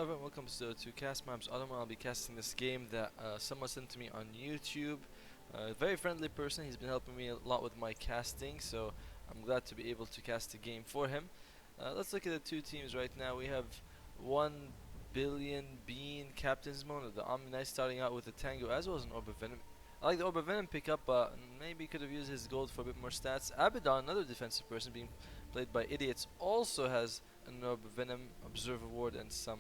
Hello everyone, welcome to Cast. My name's Autumn. I'll be casting this game that someone sent to me on YouTube. A very friendly person. He's been helping me a lot with my casting, so I'm glad to be able to cast a game for him. Let's look at the two teams right now. We have 1 billion bean captain's mode, the Omni starting out with a Tango as well as an Orb of Venom. I like the Orb of Venom pickup, but maybe could have used his gold for a bit more stats. Abaddon, another defensive person being played by idiots, also has an Orb of Venom, Observer Ward, and some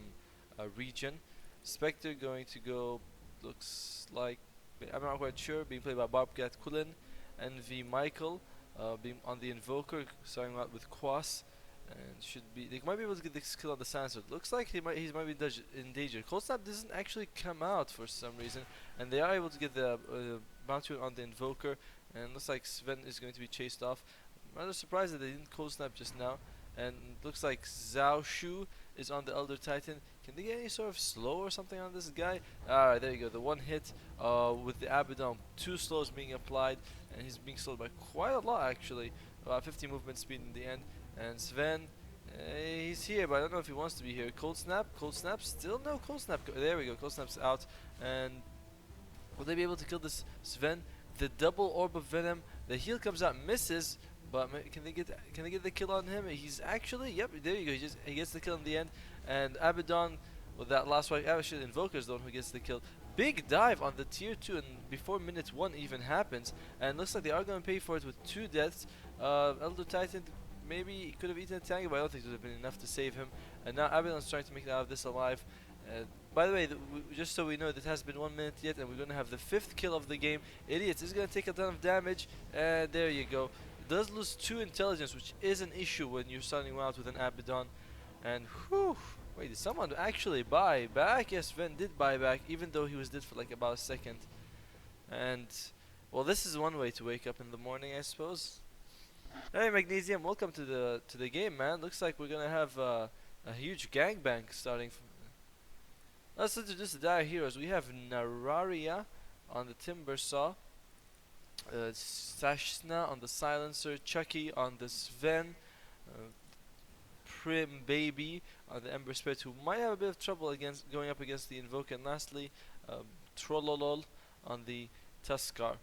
regen. Spectre going to go, looks like, I'm not quite sure, being played by Bobcat Kulin. Envy Michael being on the Invoker, starting out with Quas. And they might be able to get this kill on the Silencer. It looks like he might be in danger. Cold Snap doesn't actually come out for some reason, and they are able to get the bounty on the Invoker. And looks like Sven is going to be chased off. I'm rather surprised that they didn't Cold Snap just now. And looks like Zhao Shu is on the Elder Titan. Can they get any sort of slow or something on this guy? Alright, there you go. The one hit with the Abaddon. 2 slows being applied, and he's being slowed by quite a lot actually. 50 movement speed in the end. And Sven, he's here, but I don't know if he wants to be here. Cold Snap, still no Cold Snap. There we go, Cold Snap's out. And will they be able to kill this Sven? The double Orb of Venom. The heal comes out, misses. But can they get the kill on him? He's actually, yep, there you go. He gets the kill in the end. And Abaddon, with that last one, actually Invoker's the one who gets the kill. Big dive on the tier 2, and before minute 1 even happens. And looks like they are going to pay for it with 2 deaths. Elder Titan, maybe he could have eaten a Tango, but I don't think it would have been enough to save him. And now Abaddon's trying to make it out of this alive. By the way, just so we know, that has been 1 minute yet, and we're going to have the 5th kill of the game. Idiots is going to take a ton of damage, and there you go. Does lose 2 intelligence, which is an issue when you're starting out with an Abaddon. And whew, wait, did someone actually buy back? Yes, Sven did buy back, even though he was dead for like about a second. And well, this is one way to wake up in the morning, I suppose. Hey Magnesium, welcome to the game, man. Looks like we're gonna have a huge gangbang starting. Let's introduce the dire heroes. We have Nararia on the Timber Saw. Sashna on the Silencer, Chucky on the Sven, Prim Baby on the Ember Spirit, who might have a bit of trouble going up against the Invoker, and lastly, Trollolol on the Tuskar.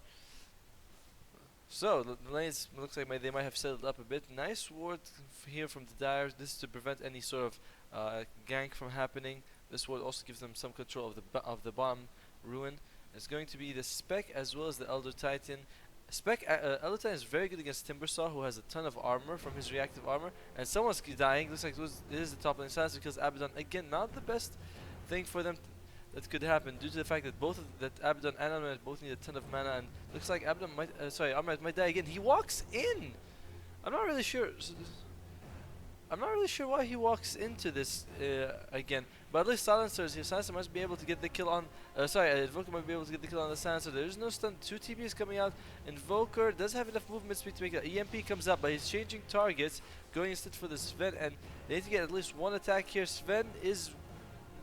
So the lanes looks like they might have settled up a bit. Nice ward here from the Dire. This is to prevent any sort of gank from happening. This ward also gives them some control of the bottom ruin. It's going to be the Spec as well as the Elder Titan. Elder Titan is very good against Timbersaw, who has a ton of armor from his reactive armor. And someone's dying. Looks like it is the top lane. Silencer kills Abaddon. Again, not the best thing for them that could happen, due to the fact that Abaddon and Amulet both need a ton of mana. And looks like Abaddon Amulet might die again. He walks in. I'm not really sure. I'm not really sure why he walks into this again, but at least Silencer's here. Silencer must be able to get the kill on. Invoker might be able to get the kill on the Silencer. There is no stun. 2 TPs coming out. Invoker does have enough movement speed to make that. EMP comes up, but he's changing targets, going instead for the Sven, and they need to get at least 1 attack here. Sven is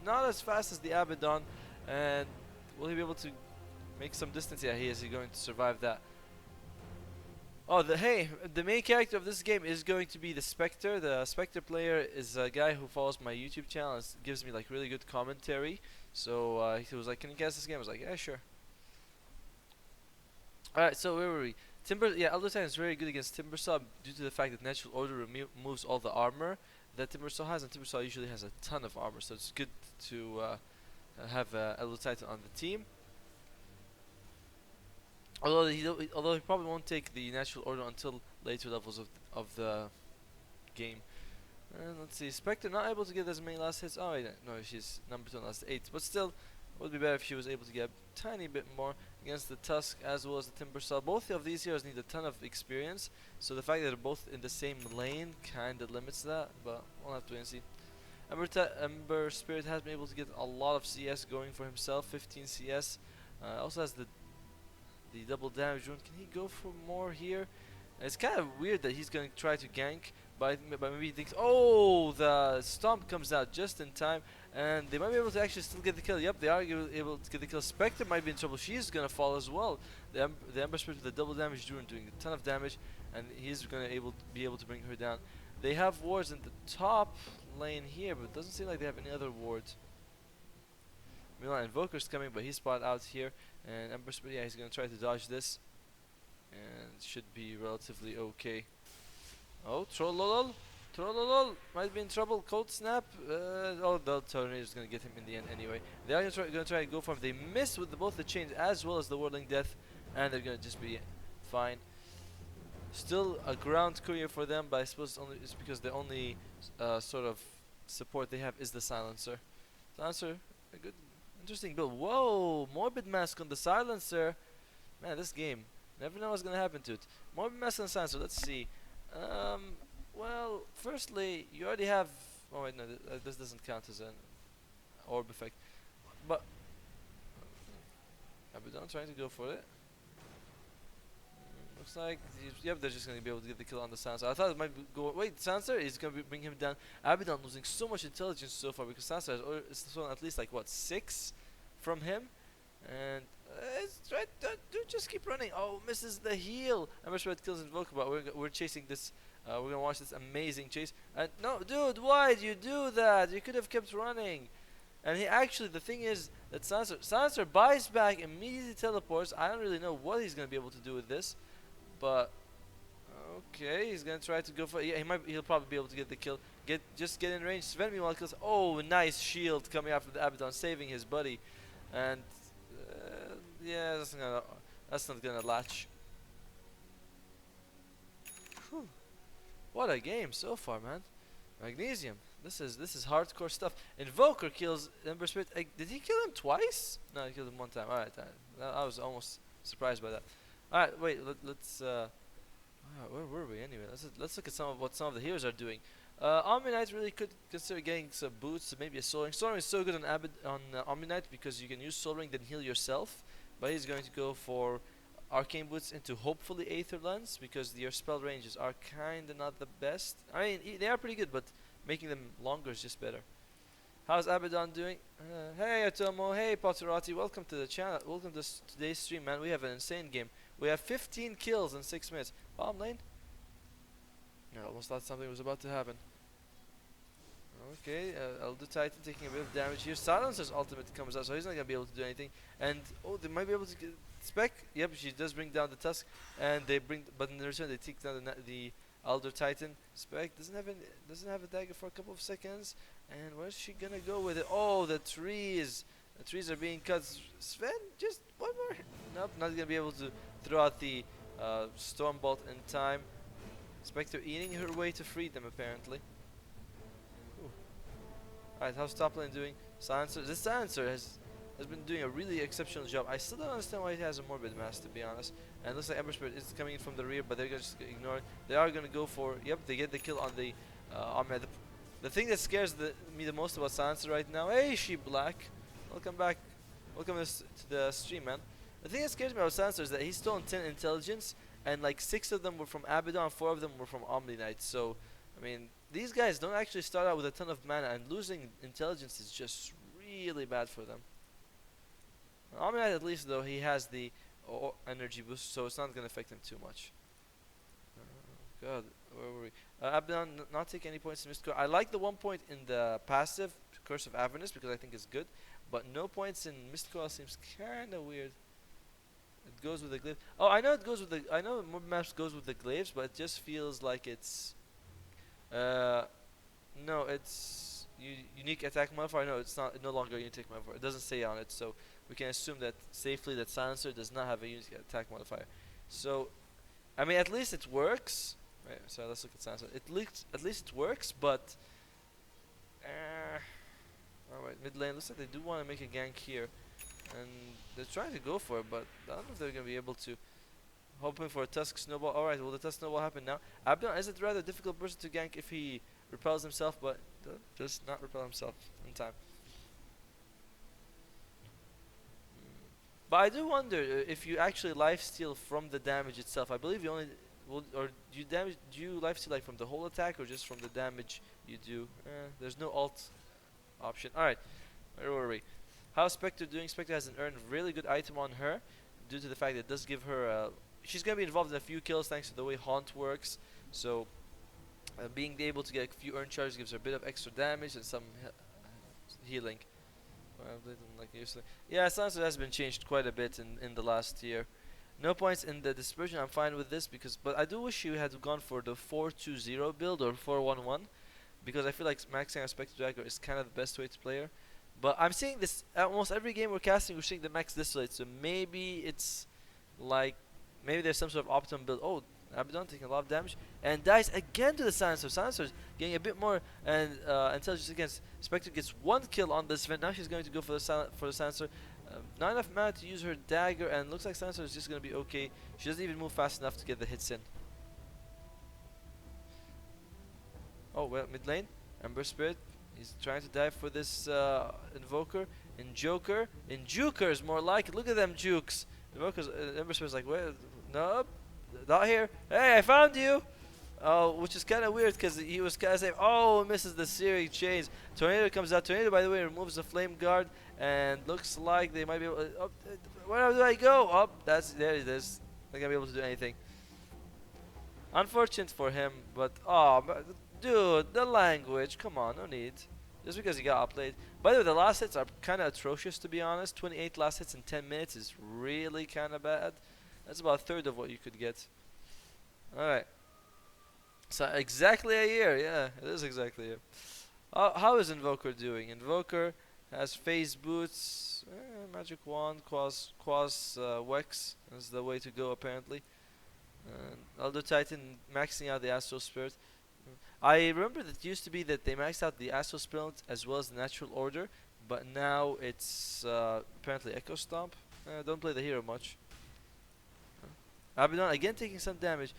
not as fast as the Abaddon, and will he be able to make some distance? Yeah, he is. He's going to survive that. Oh, the main character of this game is going to be the Spectre. The Spectre player is a guy who follows my YouTube channel and gives me like really good commentary. So he was like, "Can you cast this game?" I was like, "Yeah, sure." Alright, so where were we? Elder Titan is very good against Timbersaw due to the fact that Natural Order removes all the armor that Timbersaw has, and Timbersaw usually has a ton of armor, so it's good to have Elder Titan on the team. Although he probably won't take the Natural Order until later levels of the game. And let's see, Spectre not able to get as many last hits. Oh wait, no, she's number 2 on last 8. But still, it would be better if she was able to get a tiny bit more against the Tusk as well as the Timbersaw. Both of these heroes need a ton of experience, so the fact that they're both in the same lane kinda limits that. But we'll have to wait and see. Ember Spirit has been able to get a lot of CS going for himself. 15 CS. Also has the double damage rune. Can he go for more here? It's kind of weird that he's going to try to gank, but maybe he thinks, oh, the stomp comes out just in time, and they might be able to actually still get the kill. Yep, they are able to get the kill. Spectre might be in trouble. She's going to fall as well. The Ember Spirit with the double damage rune doing a ton of damage, and he's going to be able to bring her down. They have wards in the top lane here, but it doesn't seem like they have any other wards. Milan Invoker's coming, but he's spotted out here. And Ember Spirit, yeah, he's gonna try to dodge this. And should be relatively okay. Oh, Trollolol! Trollolol! Might be in trouble. Cold Snap. Oh, the Tornado's gonna get him in the end anyway. They are gonna try to go for him. They miss with both the chains as well as the Whirling Death. And they're gonna just be fine. Still a ground courier for them, but I suppose it's because the only sort of support they have is the Silencer. Silencer, a good, interesting build. Whoa! Morbid Mask on the Silencer. Man, this game. Never know what's gonna happen to it. Morbid Mask on the Silencer. Let's see. Well, firstly, you already have. Oh wait, no, this doesn't count as an orb effect. But Abaddon trying to go for it. Looks like, yep, they're just gonna be able to get the kill on the Sansa. I thought it might go. Wait, Sansa is gonna bring him down. Abaddon losing so much intelligence so far because Sansa has stolen at least like what 6 from him, and it's right. Dude, just keep running. Oh, misses the heal. I'm not sure it kills Invoker, but we're chasing this. We're gonna watch this amazing chase. And no, dude, why did you do that? You could have kept running. And he actually, the thing is that Sansa buys back, immediately teleports. I don't really know what he's gonna be able to do with this. But okay, he's gonna try to go for. Yeah, he'll probably be able to get the kill. Just get in range. Sven meanwhile kills. Oh, nice shield coming out from the Abaddon, saving his buddy. And yeah, that's not gonna latch. Whew. What a game so far, man. Magnesium. This is hardcore stuff. Invoker kills Ember Spirit. Did he kill him twice? No, he killed him one time. All right, I was almost surprised by that. Alright, wait, let's where were we anyway? Let's look at what some of the heroes are doing. Omni Knight really could consider getting some boots, maybe a Soul Ring. Soul Ring is so good on Omni Knight because you can use Soul Ring then heal yourself. But he's going to go for Arcane Boots into hopefully Aether Lens because your spell ranges are kinda not the best. I mean, they are pretty good, but making them longer is just better. How's Abaddon doing? Hey Atomo, hey Potterati, welcome to the channel. Welcome to today's stream, man. We have an insane game. We have 15 kills in 6 minutes. Bomb lane? I almost thought something was about to happen. Okay, Elder Titan taking a bit of damage here. Silencer's ultimate comes out, so he's not gonna be able to do anything. And oh, they might be able to get Spec. Yep, she does bring down the Tusk, and but in return they take down the Elder Titan. Spec doesn't have a dagger for a couple of seconds. And where's she gonna go with it? Oh, the trees. The trees are being cut. Sven, just one more. Nope, not gonna be able to throw out the Storm Bolt in time. Spectre eating her way to freedom, apparently. Alright, how's top lane doing? Silencer. This Silencer has been doing a really exceptional job. I still don't understand why he has a Morbid Mask, to be honest. And it looks like Ember Spirit is coming in from the rear, but they're just gonna ignore it. They are gonna go for. Yep, they get the kill on the Ahmed. The thing that scares me the most about Silencer right now. Hey, Sheep Black. Welcome back. Welcome to the stream, man. The thing that scares me about Silencer is that he's stolen 10 intelligence, and like 6 of them were from Abaddon, 4 of them were from Omni Knight. So, I mean, these guys don't actually start out with a ton of mana, and losing intelligence is just really bad for them. Omni Knight, at least, though, he has the energy boost, so it's not going to affect him too much. God, where were we? Abaddon not take any points in Mystical. I like the 1 point in the passive, Curse of Avernus, because I think it's good, but no points in Mystical seems kind of weird. It goes with the glaive. Oh, I know it goes with the. I know Mob Maps goes with the glaives, but it just feels like it's. No, it's unique attack modifier. No, it's not. No longer a unique attack modifier. It doesn't say on it, so we can assume that safely that Silencer does not have a unique attack modifier. So, I mean, at least it works. Right. So let's look at Silencer. At least it works, but. Alright, mid lane. Looks like they do want to make a gank here. And they're trying to go for it, but I don't know if they're going to be able to. Hoping for a Tusk Snowball. Alright, will the Tusk Snowball happen now? Abaddon is a rather difficult person to gank if he repels himself, but does not repel himself in time. But I do wonder if you actually lifesteal from the damage itself. I believe you only will, or do you lifesteal like from the whole attack or just from the damage you do? There's no alt option. Alright, where were we? How's Spectre doing? Spectre has an earned really good item on her due to the fact that it does give her she's going to be involved in a few kills thanks to the way Haunt works. So Being able to get a few earn charges gives her a bit of extra damage and some healing. Like usually. Yeah, Silencer has been changed quite a bit in the last year. No points in the dispersion. I'm fine with this because, but I do wish you had gone for the 4-2-0 build or 4-1-1 because I feel like maxing our Spectre Dagger is kind of the best way to play her. But I'm seeing this almost every game we're casting. We're seeing the max this late, so maybe it's like maybe there's some sort of optimum build. Oh, Abaddon taking a lot of damage and dies again to the Silencer. Silencer's getting a bit more and intelligence against Spectre gets one kill on this event. Now she's going to go for the Silencer. Not enough mana to use her dagger, and looks like Silencer is just going to be okay. She doesn't even move fast enough to get the hits in. Oh well, mid lane, Ember Spirit. He's trying to dive for this Invoker. Injuker is more like it. Look at them jukes. Invoker's Ember Spirit's like, well, nope, not here. Hey, I found you. Oh, which is kind of weird because he was kind of saying, oh, misses the searing chains. Tornado comes out. Tornado, by the way, removes the flame guard, and looks like they might be able. Oh, where do I go? Oh, there it is. Not gonna be able to do anything. Unfortunate for him, but oh, dude, the language. Come on, no need. Just because he got outplayed. By the way, the last hits are kind of atrocious, to be honest. 28 last hits in 10 minutes is really kind of bad. That's about a third of what you could get. All right. So exactly a year, yeah, it is exactly a year. How is Invoker doing? Invoker has phase boots, magic wand, quas Wex is the way to go apparently. Elder Titan maxing out the Astral Spirit. I remember that it used to be that they maxed out the Astral Spirit as well as the Natural Order, but now it's apparently Echo Stomp. Don't play the hero much. Abaddon again taking some damage.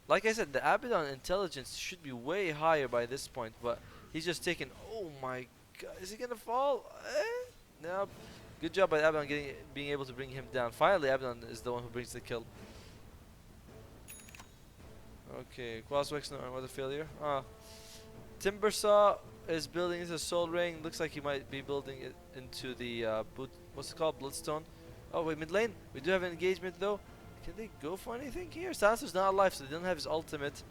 Like I said, the Abaddon intelligence should be way higher by this point, but he's just taking. Oh my god, is he gonna fall? No. Good job by Abaddon being able to bring him down. Finally, Abaddon is the one who brings the kill. Okay, Quaswex, no, what a failure. Timbersaw is building into Soul Ring. Looks like he might be building it into the what's it called? Bloodstone. Oh wait, mid lane. We do have an engagement though. Can they go for anything here? Silencer's not alive, so they don't have his ultimate.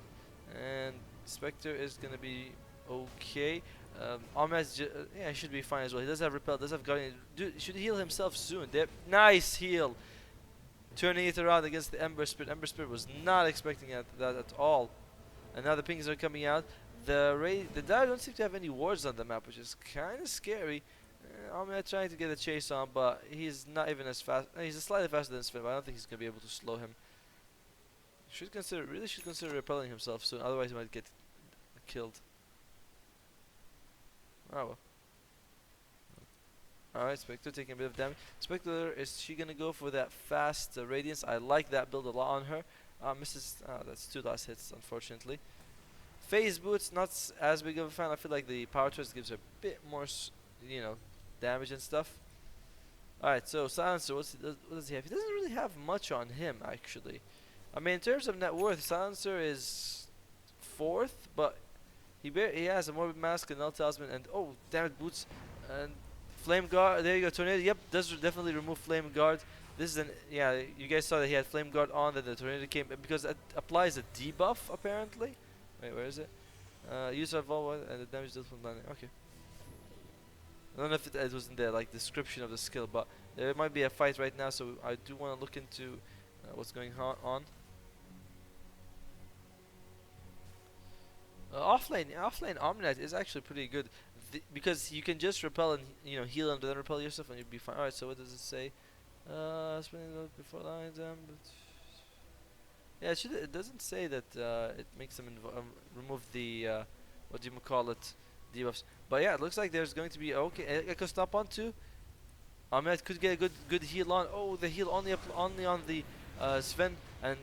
And Spectre is gonna be okay. Ahmed's yeah, he should be fine as well. He does have repel, does have guardian. Dude, he should heal himself soon. Nice heal. Turning it around against the Ember Spirit. Ember Spirit was not expecting that at all. And now the pings are coming out. The Dire don't seem to have any wards on the map, which is kind of scary. Ahmed trying to get a chase on, but he's not even as fast. He's slightly faster than Sven, but I don't think he's gonna be able to slow him. Really should consider repelling himself soon, otherwise he might get killed. Oh well. Alright, Spectre taking a bit of damage. Spectre, is she gonna go for that fast Radiance? I like that build a lot on her. Misses, that's 2 last hits, unfortunately. Phase Boots, not as big of a fan. I feel like the Power Twist gives her a bit more, you know, damage and stuff. Alright, so Silencer, what does he have? He doesn't really have much on him, actually. I mean, in terms of net worth, Silencer is 4th, but he has a Morbid Mask, and Null Talisman, and oh, damn it, Boots, and Flame Guard. There you go, Tornado. Yep, does definitely remove Flame Guard. This is yeah, you guys saw that he had Flame Guard on, then the Tornado came, because it applies a debuff, apparently. Wait, where is it? Use of all and the damage dealt from landing. Okay. I don't know if it was in the like description of the skill, but there might be a fight right now, so I do want to look into what's going on. Offlane Omnight is actually pretty good because you can just repel and heal and then repel yourself and you'll be fine. Alright, so what does it say? Spinning load before lying down, but yeah, it doesn't say that it makes them remove the what do you call it, debuffs. But yeah, it looks like there's going to be okay. Echo Stop on too. Ahmed could get a good heal on. Oh, the heal only on the Sven, and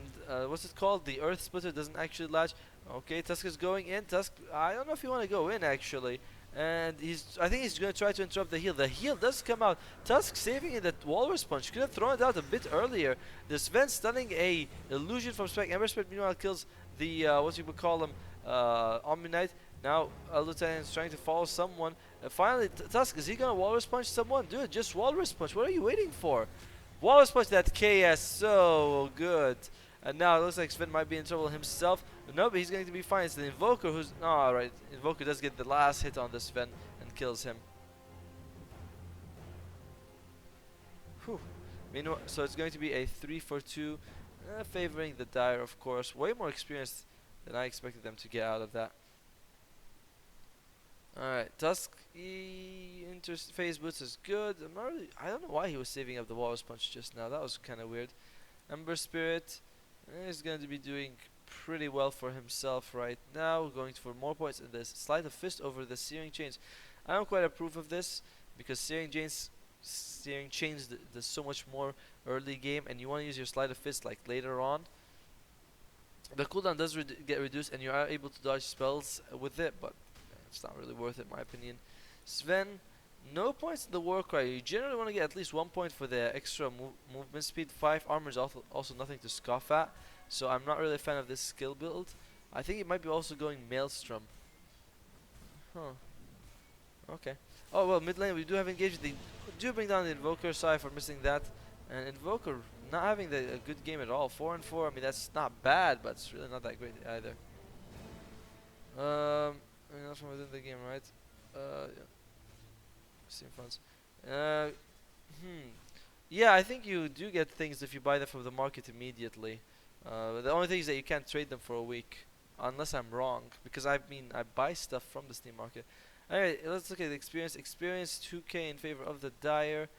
what's it called? The Earth Splitter doesn't actually latch. Okay, Tusk is going in. Tusk, I don't know if you want to go in actually. And I think he's going to try to interrupt the heal. The heal does come out. Tusk saving it, that Walrus Punch. Could have thrown it out a bit earlier. The Sven stunning a illusion from Spec. Ember Spirit meanwhile kills the, what you would call him, Omni-Knight. Now, Lieutenant is trying to follow someone. Finally, Tusk, is he going to Walrus Punch someone? Dude, just Walrus Punch. What are you waiting for? Walrus Punch, that KS, so good. And now it looks like Sven might be in trouble himself. No, but he's going to be fine. It's the Invoker who's... Oh, alright. Invoker does get the last hit on the Sven and kills him. Whew. Meanwhile, so it's going to be a 3 for 2, favoring the Dire, of course. Way more experience than I expected them to get out of that. Alright, Tusk phase boots is good. I don't know why he was saving up the Walrus Punch just now. That was kind of weird. Ember Spirit is going to be doing pretty well for himself right now. Going for more points in this Sleight of Fist over the Searing Chains. I don't quite approve of this because Searing Chains does so much more early game, and you want to use your Sleight of Fist like later on. The cooldown does get reduced, and you are able to dodge spells with it, but it's not really worth it in my opinion. Sven, no points in the Warcry. You generally want to get at least 1 point for the extra movement speed. 5 armor is also nothing to scoff at, so I'm not really a fan of this skill build. I think it might be also going Maelstrom. Huh. Okay. Oh well, mid lane we do have engaged. They do bring down the Invoker. Sorry for missing that. And Invoker not having a good game at all. 4 and 4. I mean, that's not bad, but it's really not that great either. I mean, not from within the game, right? Yeah. Steam funds. Yeah, I think you do get things if you buy them from the market immediately. The only thing is that you can't trade them for a week, unless I'm wrong. Because I mean, I buy stuff from the Steam market. Alright, let's look at the experience. Experience 2k in favor of the Dire.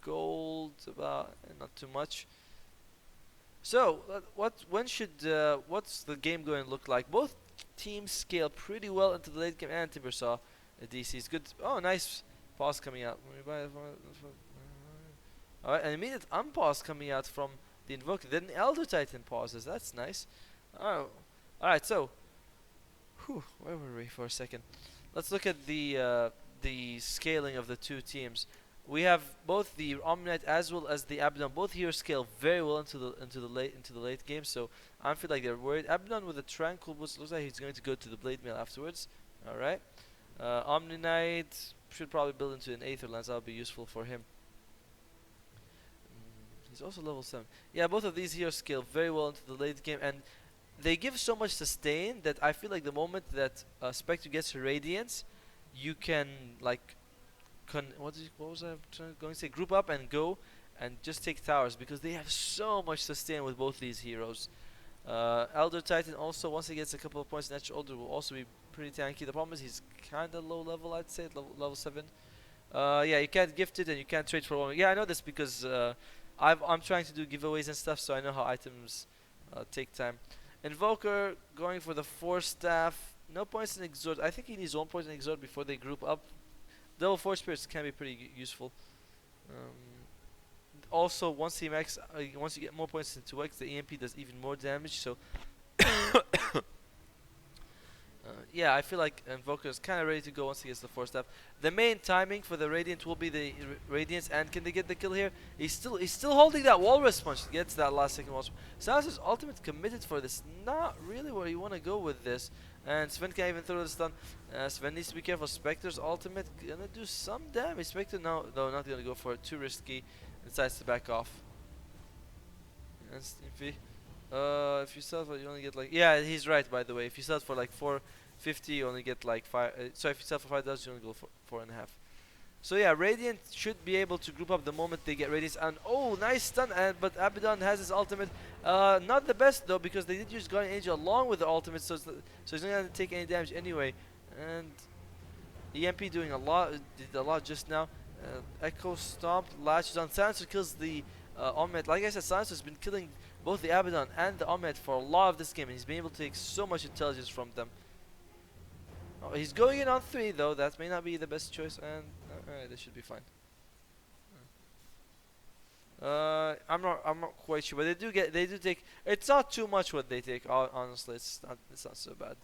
Gold about not too much. So, what's the game going to look like? Both teams scale pretty well into the late game, and Timbersaw DC is good. Oh, nice pause coming out. Alright, an immediate unpause coming out from the Invoker. Then Elder Titan pauses. That's nice. Oh, alright. So, where were we for a second? Let's look at the scaling of the two teams. We have both the Omnight as well as the Abaddon. Both here scale very well into the late game. So I feel like they're worried. Abaddon with a Tranquil Boost looks like he's going to go to the Blade Mail afterwards. All right. Omniknight should probably build into an Aether Lance. That'll be useful for him. He's also level 7. Yeah, both of these here scale very well into the late game, and they give so much sustain that I feel like the moment that Spectre gets her Radiance, you can like what was I going to say? Group up and go and just take towers because they have so much sustain with both these heroes. Elder Titan also, once he gets a couple of points in extra order, will also be pretty tanky. The problem is he's kind of low level, I'd say, level 7. Yeah, you can't gift it and you can't trade for one. Yeah, I know this because I'm trying to do giveaways and stuff, so I know how items take time. Invoker going for the 4 staff. No points in Exhort. I think he needs 1 point in Exhort before they group up. Double Force Spirits can be pretty useful. Also, once you get more points into X, the EMP does even more damage. So, yeah, I feel like Invoker is kind of ready to go once he gets the 4 staff. The main timing for the Radiant will be the Radiance, and can they get the kill here? He's still holding that Walrus Punch. Gets that last second Walrus. Silas's ultimate committed for this. Not really where you want to go with this. And Sven can't even throw the stun. Sven needs to be careful. Spectre's ultimate gonna do some damage. Spectre no, not gonna go for it. Too risky. Decides to back off. And if you sell it for, you only get like, yeah, he's right by the way. If you sell it for like 450, you only get like 5. So if you sell for $5, you only go for 4.5. So yeah, Radiant should be able to group up the moment they get Radiance. And oh, nice stun! But Abaddon has his ultimate. Not the best though, because they did use Guardian Angel along with the ultimate, so he's not gonna take any damage anyway. And EMP doing a lot, did a lot just now. Echo Stomp latches on. Silencer kills the Omnight. Like I said, Silencer's been killing both the Abaddon and the Omnight for a lot of this game, and he's been able to take so much intelligence from them. Oh, he's going in on 3 though. That may not be the best choice, and alright, this should be fine. I'm not quite sure, but they do take. It's not too much what they take. Honestly, it's not so bad.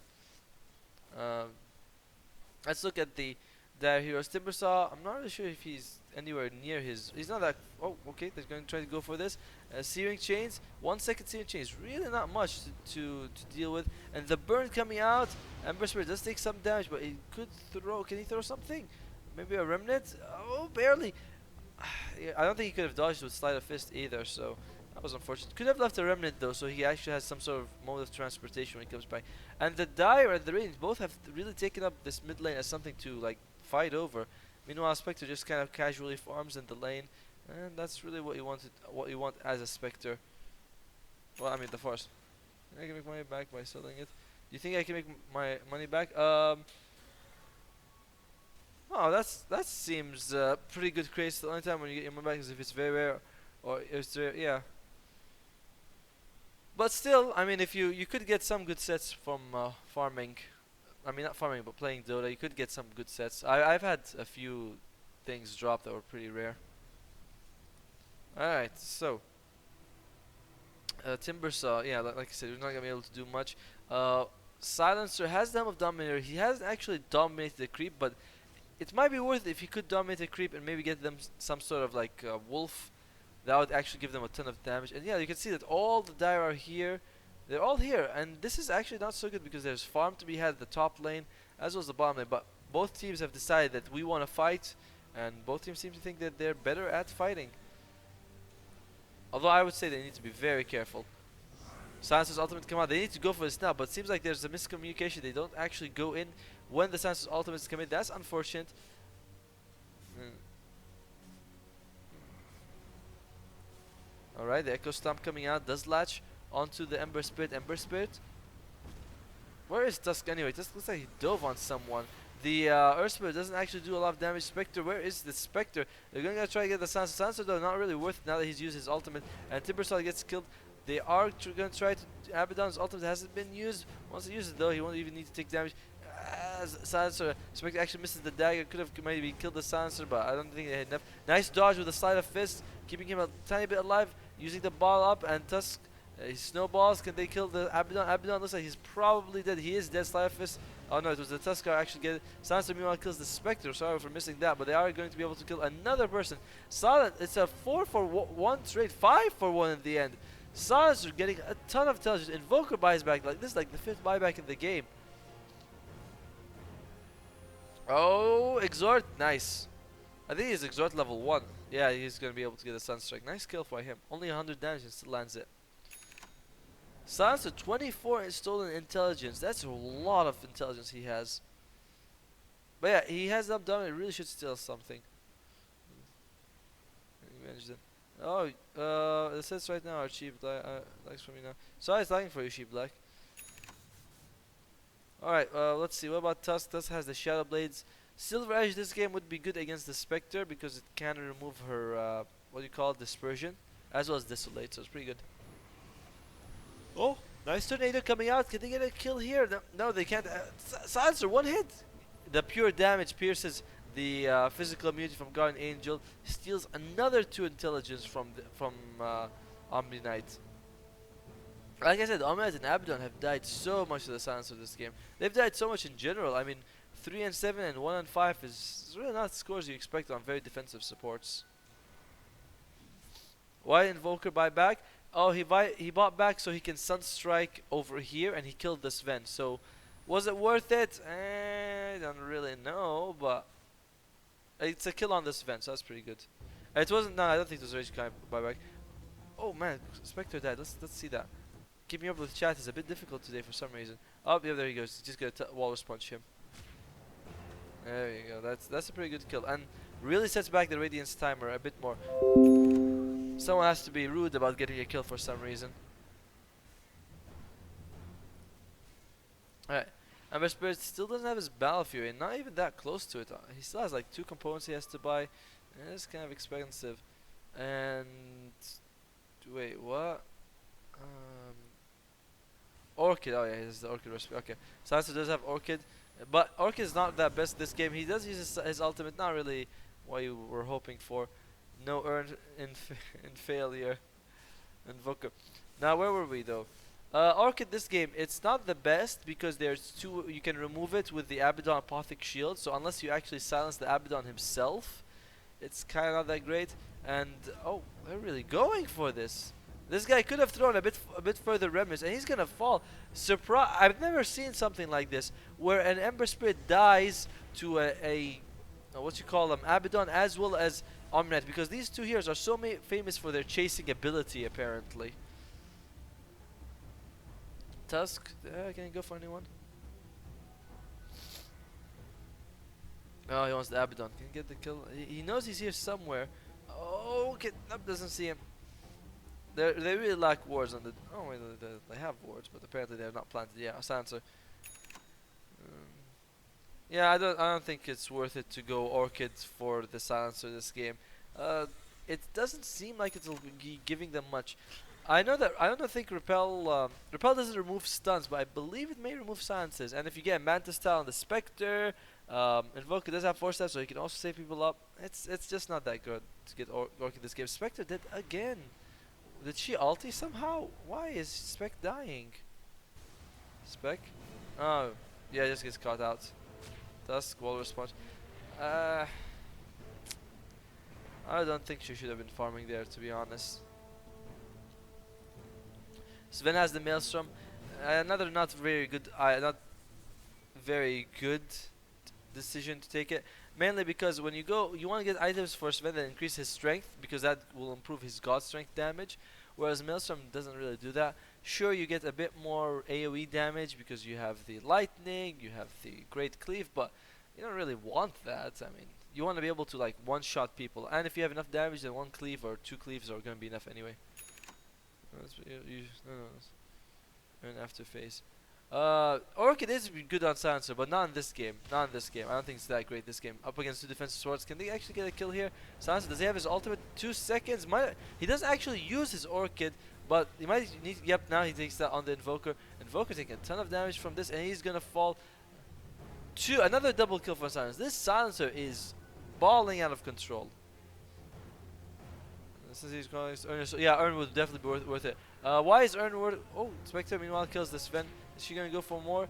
Let's look at the Dire Heroes. Timbersaw, I'm not really sure if he's anywhere near his. He's not that. Oh, okay. They're going to try to go for this. Searing Chains. 1 second Searing Chains. Really not much to deal with. And the burn coming out. Ember Spirit does take some damage, but he could throw. Can he throw something? Maybe a Remnant? Oh, barely. I don't think he could have dodged with Sleight of Fist either. So That was unfortunate. Could have left a remnant though, so he actually has some sort of mode of transportation when he comes back. And the Dire and the Radiant both have really taken up this mid lane as something to like fight over. Meanwhile, Spectre just kind of casually farms in the lane, and that's really what you wanted, what you want as a Spectre. Well, I mean the Force. I can make money back by selling it. Do you think I can make my money back? Oh, that seems pretty good craze. The only time when you get your money back is if it's very rare, or if it's rare, yeah. But still, I mean, if you could get some good sets from farming. I mean, not farming, but playing Dota. You could get some good sets. I've had a few things drop that were pretty rare. All right, so Timbersaw, yeah, like I said, we're not gonna be able to do much. Silencer has the helm of Dominator. He hasn't actually dominated the creep, but it might be worth it if he could dominate the creep and maybe get them some sort of like wolf. That would actually give them a ton of damage. And yeah, you can see that all the Dire are here. They're all here, and this is actually not so good because there's farm to be had at the top lane as well as the bottom lane. But both teams have decided that we want to fight, and both teams seem to think that they're better at fighting. Although I would say they need to be very careful. Silencer's ultimate come out. They need to go for this now, but it seems like there's a miscommunication. They don't actually go in when the Silencer's ultimate is coming. That's unfortunate. Alright, the Echo Stomp coming out does latch onto the Ember Spirit. Ember Spirit? Where is Tusk anyway? Tusk looks like he dove on someone. The Earth Spirit doesn't actually do a lot of damage. Spectre, where is the Spectre? They're going to try to get the Sansa. Sansa though, not really worth it now that he's used his ultimate. And Timbersaw gets killed. They are going to try to... Abaddon's ultimate hasn't been used. Once he uses it though, he won't even need to take damage. Silencer. Spectre actually misses the dagger. Could have maybe killed the Silencer, but I don't think they had enough. Nice dodge with a sleight of fist, keeping him a tiny bit alive. Using the ball up, and Tusk, he snowballs. Can they kill the Abaddon? Abaddon looks like he's probably dead. He is dead. Sleight of fist. Oh no, it was the Tuskar actually get it. Silencer meanwhile kills the Spectre. Sorry for missing that, but they are going to be able to kill another person. Silent, it's a 4-for-1 trade, 5-for-1 in the end. Silencer getting a ton of intelligence. Invoker buys back. Like this is like the 5th buyback in the game. Oh, Exhort, nice. I think he's Exhort level 1. Yeah, he's going to be able to get a Sunstrike. Nice kill for him. Only 100 damage and still lands it. Silencer, 24 in stolen intelligence. That's a lot of intelligence he has. But yeah, he has them done. It really should steal something. Oh, the sets right now are cheap. Likes for me now. So I was lagging for you, Sheep Black. Alright, let's see. What about Tusk? Tusk has the Shadow Blades. Silver Edge this game would be good against the Spectre because it can remove her, what do you call it, Dispersion, as well as Desolate, so it's pretty good. Oh, nice Tornado coming out. Can they get a kill here? No, they can't. Silencer, one hit. The pure damage pierces the physical immunity from Guardian Angel. Steals another 2 intelligence from Omni Knight. Like I said, Omni Knight and Abaddon have died so much to the Silencer this game. They've died so much in general. I mean, 3 and 7 and 1 and 5 is really not scores you expect on very defensive supports. Why Invoker buy back? Oh, he bought back so he can Sunstrike over here and he killed the Sven. So, was it worth it? I don't really know, but it's a kill on the Sven, so that's pretty good. It wasn't. No, I don't think it was Rage kind of buyback. Oh man, Spectre died. Let's see that. Keeping up with chat is a bit difficult today for some reason. Oh, yeah, there he goes. Just gonna Walrus Punch him. There you go. That's a pretty good kill, and really sets back the Radiance timer a bit more. Someone has to be rude about getting a kill for some reason. Alright, Ember Spirit still doesn't have his Battle Fury, and not even that close to it. He still has like 2 components he has to buy, and it's kind of expensive. And wait, what? Orchid. Oh yeah, he has the Orchid recipe. Okay, Silencer does have Orchid. But Orchid is not that best this game. He does use his ultimate, not really what you were hoping for. No earned in failure. Invoker. Now where were we though? Orchid this game, it's not the best because there's 2, you can remove it with the Abaddon Apothic Shield. So unless you actually silence the Abaddon himself, it's kind of not that great. And oh, they're really going for this. This guy could have thrown a bit further remnants, and he's gonna fall. Surprise! I've never seen something like this, where an Ember Spirit dies to what you call them, Abaddon as well as Omninet, because these two heroes are so famous for their chasing ability apparently. Tusk, can you go for anyone? Oh, he wants the Abaddon. Can he get the kill? He knows he's here somewhere. Oh, okay, nope, doesn't see him. They really lack wards on the. Oh wait, they have wards, but apparently they're not planted. Yeah, Sansa. Yeah, I don't think it's worth it to go Orchid for the silencer this game. Uh, it doesn't seem like it'll be giving them much. I don't think Repel doesn't remove stuns, but I believe it may remove silences. And if you get Mantis style on the Spectre, Invoker does have 4 steps, so he can also save people up. It's just not that good to get Orchid this game. Spectre did again. Did she ulti somehow? Why is Spec dying? Spec? Oh, yeah, just gets caught out. Tusk, wall response. Uh, I don't think she should have been farming there, to be honest. Sven has the Maelstrom. Another not very good decision to take it. Mainly because when you go, you want to get items for Sven that increase his strength, because that will improve his god strength damage. Whereas Maelstrom doesn't really do that. Sure, you get a bit more AoE damage because you have the lightning, you have the great cleave, but you don't really want that. I mean, you want to be able to like one-shot people, and if you have enough damage, then 1 cleave or 2 cleaves are going to be enough anyway. No, after phase. Orchid is good on Silencer, but not in this game. Not in this game. I don't think it's that great this game. Up against 2 defensive swords. Can they actually get a kill here? Silencer, does he have his ultimate? 2 seconds. He doesn't actually use his Orchid, but he might need. Yep, now he takes that on the Invoker. Invoker taking a ton of damage from this, and he's gonna fall. Another double kill for Silencer. This Silencer is balling out of control. Since he's calling Earn, so yeah, Earn would definitely be worth it. Why is Earn worth? Oh, Spectre meanwhile kills the Sven. Is she gonna go for more?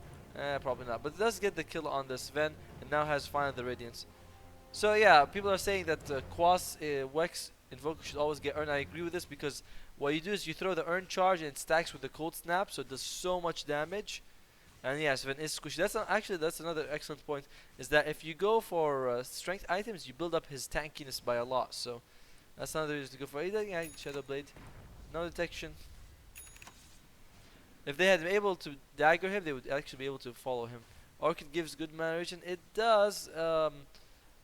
Probably not. But it does get the kill on the Sven, and now has finally the Radiance. So yeah, people are saying that Quas, Wex, Invoker should always get Earn. I agree with this because what you do is you throw the Earn charge and it stacks with the Cold Snap, so it does so much damage. And yeah, Sven is squishy. That's another excellent point. Is that if you go for strength items, you build up his tankiness by a lot. So that's another reason to go for it. Yeah, Shadow Blade. No detection. If they had been able to dagger him, they would actually be able to follow him. Orchid gives good mana regen. It does.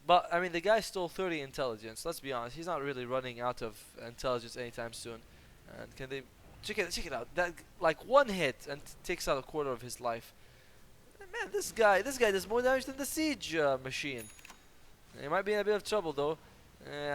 But I mean, the guy stole 30 intelligence. Let's be honest. He's not really running out of intelligence anytime soon. And can they check it out? That like 1 hit and takes out a quarter of his life. Man, this guy does more damage than the siege machine. He might be in a bit of trouble though.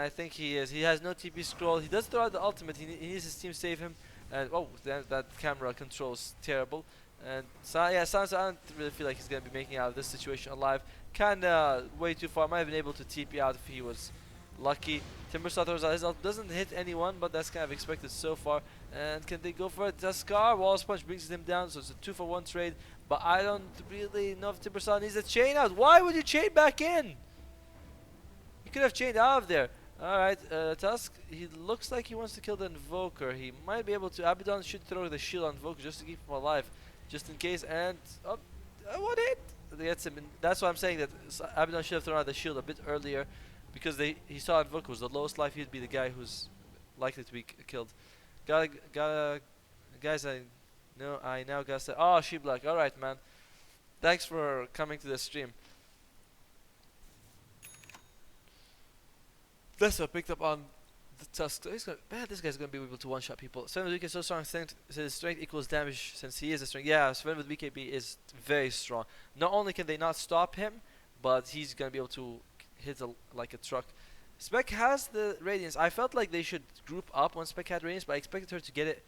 I think he is. He has no TP scroll. He does throw out the ultimate. He needs his team save him. And oh, that camera control is terrible. And yeah, Sansa, I don't really feel like he's gonna be making out of this situation alive. Kinda way too far. Might have been able to TP out if he was lucky. Timbersaw throws out his ult. Doesn't hit anyone, but that's kind of expected so far. And can they go for it? Tuskar, Wall's Punch brings him down, so it's a 2-for-1 trade. But I don't really know if Timbersaw needs a chain out. Why would you chain back in? You could have chained out of there. Alright, Tusk, he looks like he wants to kill the Invoker. He might be able to. Abaddon should throw the shield on Invoker just to keep him alive. Just in case, and what hit? Gets him. That's why I'm saying that Abaddon should have thrown out the shield a bit earlier, because he saw Invoker was the lowest life. He'd be the guy who's likely to be killed. Guys, I now gotta say, oh, She Black. Alright, man. Thanks for coming to the stream. That's what I picked up on the Tusk. This guy's gonna be able to one-shot people. Sven with BKB is so strong. His strength equals damage since he is a strength. Yeah, Sven with BKB is very strong. Not only can they not stop him, but he's gonna be able to hit like a truck. Spec has the Radiance. I felt like they should group up when Spec had Radiance, but I expected her to get it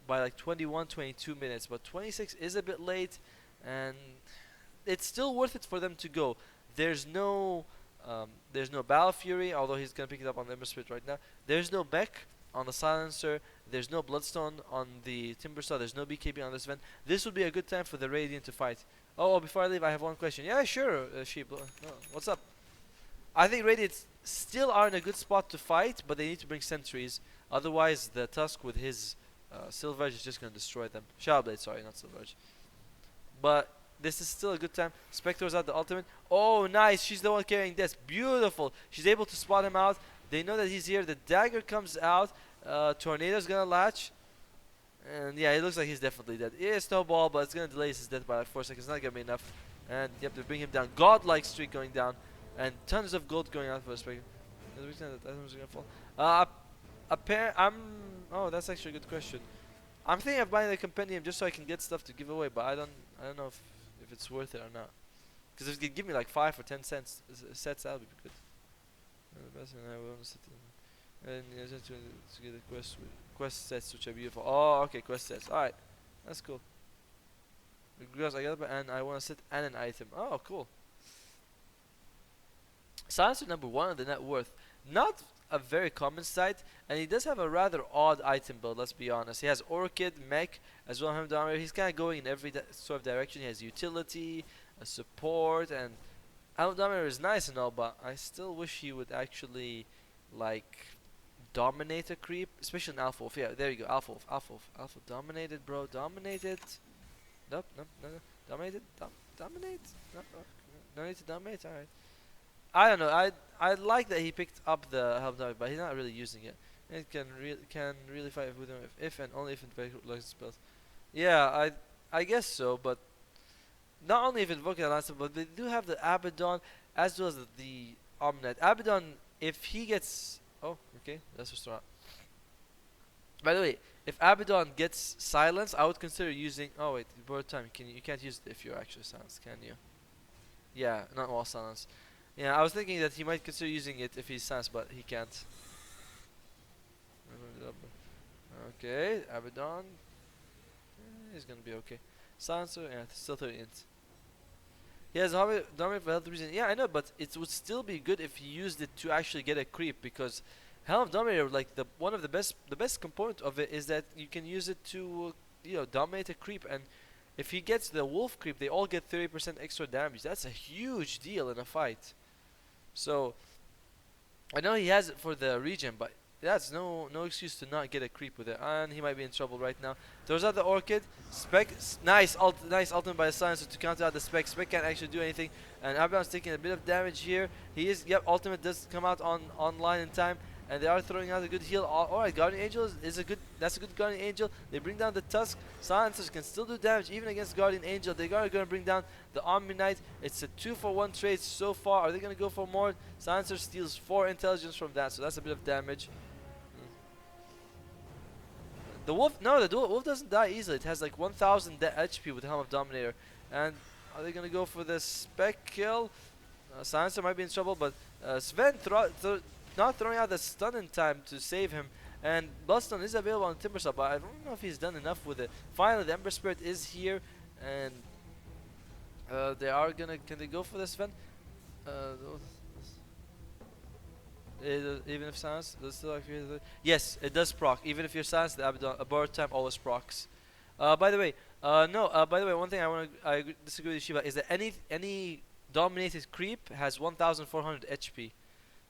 by like 21, 22 minutes. But 26 is a bit late, and it's still worth it for them to go. There's no Battle Fury, although he's gonna pick it up on the Ember Spirit right now. There's no Beck on the Silencer. There's no Bloodstone on the Timbersaw. There's no BKB on this event. This would be a good time for the Radiant to fight. Oh, before I leave, I have one question. Yeah, sure, Sheep. No, what's up? I think Radiants still are in a good spot to fight, but they need to bring sentries. Otherwise, the Tusk with his Silver Edge is just gonna destroy them. Shadow Blade, sorry, not Silver Edge. But This is still a good time. Spectre's out the ultimate. Oh, nice. She's the one carrying this. Beautiful. She's able to spot him out. They know that he's here. The dagger comes out. Tornado's gonna latch. And yeah, it looks like he's definitely dead. Yeah, snowball, but it's gonna delay his death by like 4 seconds. It's not gonna be enough. And you have to bring him down. Godlike streak going down. And tons of gold going out for the Spectre. The reason that items are gonna fall. Oh, that's actually a good question. I'm thinking of buying the compendium just so I can get stuff to give away, but I don't know if it's worth it or not. Because if it could give me like 5 or 10 cents sets, that would be good. The best thing I will sit in. And yeah, just to get the quest sets, which are beautiful. Oh, okay, quest sets. All right, that's cool. Because I got up and I want to sit and an item. Oh, cool. Silencer number 1 on the net worth. Not a very common sight, and he does have a rather odd item build, let's be honest. He has Orchid, Mech, as well as Helm. He's kind of going in every sort of direction. He has utility, support, and Helm is nice and all, but I still wish he would actually, like, dominate a creep, especially in Alpha Wolf. Yeah, there you go, Alpha Wolf, Alpha Wolf. Alpha dominated, bro, dominated. Nope, nope, no, no. Dominated? Dominate? No, no need to dominate? Alright. I don't know. I like that he picked up the help damage, but he's not really using it. It can really fight with him if and only if Invoker loses spells. Yeah, I guess so, but not only if Invoker lasts, but they do have the Abaddon as well as the Omnet. Abaddon, if he gets okay, let's restore. By the way, if Abaddon gets silence, I would consider using. Oh wait, bird time. You can't use it if you're actually silenced, can you? Yeah, not while silenced. Yeah, I was thinking that he might consider using it if he's silenced, but he can't. Okay, Abaddon. He's gonna be okay. Silencer, yeah, still 30 int. He has a dominate for health reason. Yeah, I know, but it would still be good if he used it to actually get a creep, because Helm of Dominator, like one of the best component of it is that you can use it to dominate a creep, and if he gets the wolf creep, they all get 30% extra damage. That's a huge deal in a fight. So I know he has it for the region, but that's no excuse to not get a creep with it, and he might be in trouble right now. Throws out the Orchid. Spec, nice ultimate by the Silencer to counter out the Spec. Spec can't actually do anything, and Abaddon's taking a bit of damage here. He is, yep, ultimate does come out online in time, and they are throwing out a good heal. Alright, Guardian Angel is a good, that's a good Guardian Angel. They bring down the Tusk. Silencers can still do damage even against Guardian Angel. They are going to bring down the Omni Knight. It's a 2-for-1 trade so far. Are they going to go for more? Silencer steals 4 intelligence from that, so that's a bit of damage. The wolf, no, the wolf doesn't die easily. It has like 1000 HP with Helm of Dominator. And are they gonna go for the spec kill? Silencer might be in trouble, but Sven not throwing out the stun in time to save him. And Bloodstone is available on Timbersaw, but I don't know if he's done enough with it. Finally, the Ember Spirit is here, and they are gonna. Can they go for the Sven? Even if silence, does still activate? Yes, it does proc. Even if you're silenced, the Abaddon, a bird time always procs. By the way, no. By the way, one thing I disagree with Shiva is that any dominated creep has 1,400 HP.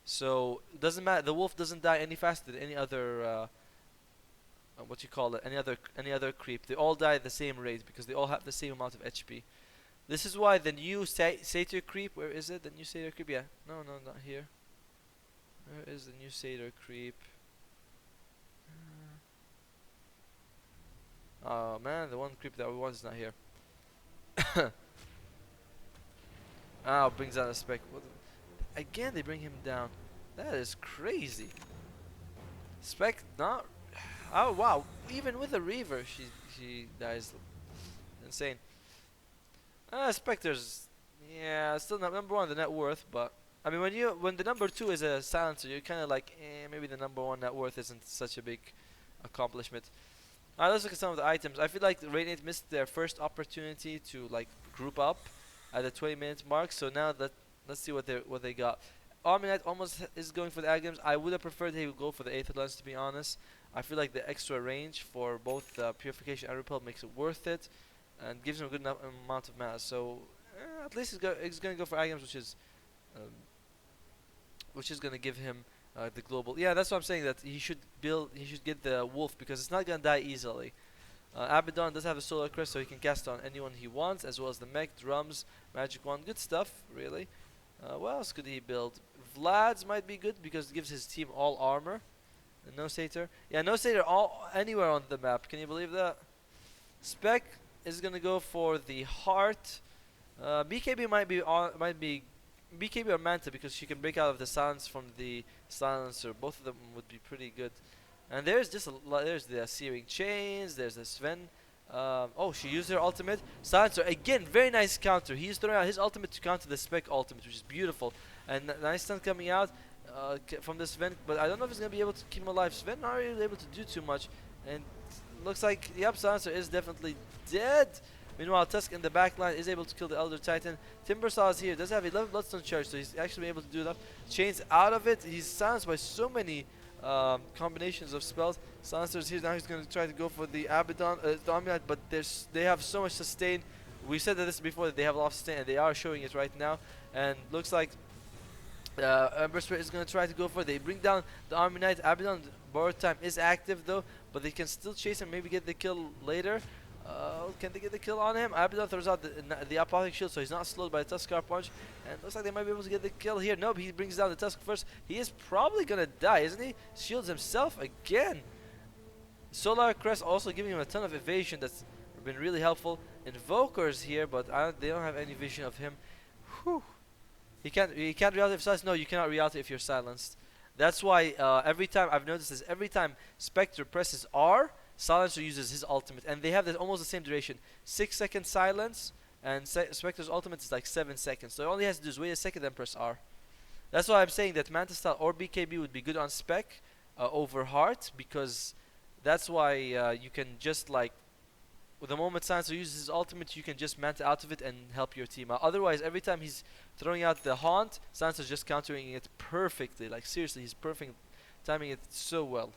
So it doesn't matter. The wolf doesn't die any faster than any other what you call it? Any other creep. They all die at the same rate because they all have the same amount of HP. This is why the new satyr creep. Where is it? The new satyr creep? Yeah. No, not here. Where is the new satyr creep? Oh man, the one creep that we want is not here. Brings down a spec. Again, they bring him down. That is crazy. Spec not. Oh wow! Even with a Reaver, she dies. Insane. Spectre's, yeah, still not number 1 on the net worth, but I mean when the number 2 is a silencer, you're kind of like, maybe the number 1 net worth isn't such a big accomplishment. Alright, let's look at some of the items. I feel like the Radiant missed their first opportunity to like group up at the 20-minute mark. So now let's see what they got. Omni almost is going for the items. I would have preferred he would go for the Aether Lens, to be honest. I feel like the extra range for both Purification and Repel makes it worth it, and gives him a good amount of mana. So at least he's going to go for items, which is going to give him the global. Yeah, that's what I'm saying. That he should get the wolf because it's not going to die easily. Abaddon does have a solar crest, so he can cast on anyone he wants, as well as the mech, drums, magic wand. Good stuff, really. What else could he build? Vlad's might be good because it gives his team all armor. And no satyr. Yeah, no satyr all anywhere on the map. Can you believe that? Spec is gonna go for the heart. BKB might be BKB or Manta because she can break out of the silence from the silencer. Both of them would be pretty good. And there's just there's the searing chains. There's the Sven. Oh, she used her ultimate. Silencer again, very nice counter. He's throwing out his ultimate to counter the Spec ultimate, which is beautiful. And nice stun coming out from the Sven, but I don't know if he's gonna be able to keep him alive. Sven not really able to do too much, and looks like yep, Silencer is definitely dead. Meanwhile, Tusk in the back line is able to kill the Elder Titan. Timbersaw is here, does have 11 Bloodstone charge, so he's actually able to do enough. Chains out of it. He's silenced by so many combinations of spells. Silencer is here now. He's going to try to go for the Abaddon, the Omniite, but they have so much sustain. We said that this before that they have a lot of sustain, and they are showing it right now. And looks like Ember Spirit is going to try to go for it. They bring down the Army Knight. Abaddon borrowed time is active though, but they can still chase him, maybe get the kill later. Can they get the kill on him? Abaddon throws out the Apothec Shield, so he's not slowed by the Tuskar Punch. And looks like they might be able to get the kill here. Nope, he brings down the Tusk first. He is probably going to die, isn't he? Shields himself again. Solar Crest also giving him a ton of evasion. That's been really helpful. Invoker's here, but they don't have any vision of him. Whew. He can't reality if silenced. No, you cannot reality if you're silenced. That's why every time I've noticed this, every time Spectre presses R, Silencer uses his ultimate, and they have almost the same duration. 6-second silence, and Spectre's ultimate is like 7 seconds. So all he has to do is wait a second, then press R. That's why I'm saying that Manta Style or BKB would be good on Spec over Heart, because that's why you can just like, with the moment Silencer uses his ultimate, you can just Manta out of it and help your team out. Otherwise, every time he's throwing out the Haunt, Silencer's just countering it perfectly. Like seriously, he's perfect, timing it so well.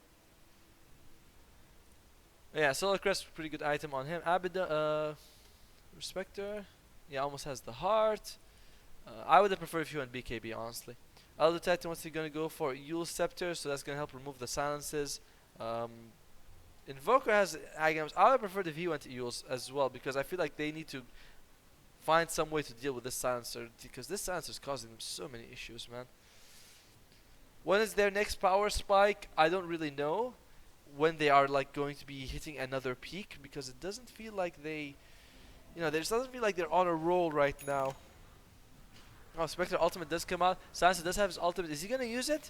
Yeah, Solar Crest, pretty good item on him. Abaddon, Respector, yeah, almost has the heart. I would have preferred if he went BKB, honestly. Elder Titan, what's he gonna go for? Yule's Scepter, so that's gonna help remove the silences. Invoker has Agams. I would have preferred if he went to Yule's as well, because I feel like they need to find some way to deal with this silencer, because this silencer is causing them so many issues, man. When is their next power spike? I don't really know when they are like going to be hitting another peak, because it doesn't feel like they, you know, it doesn't feel like they're on a roll right now. Oh, Spectre ultimate does come out. Sansa does have his ultimate. Is he gonna use it?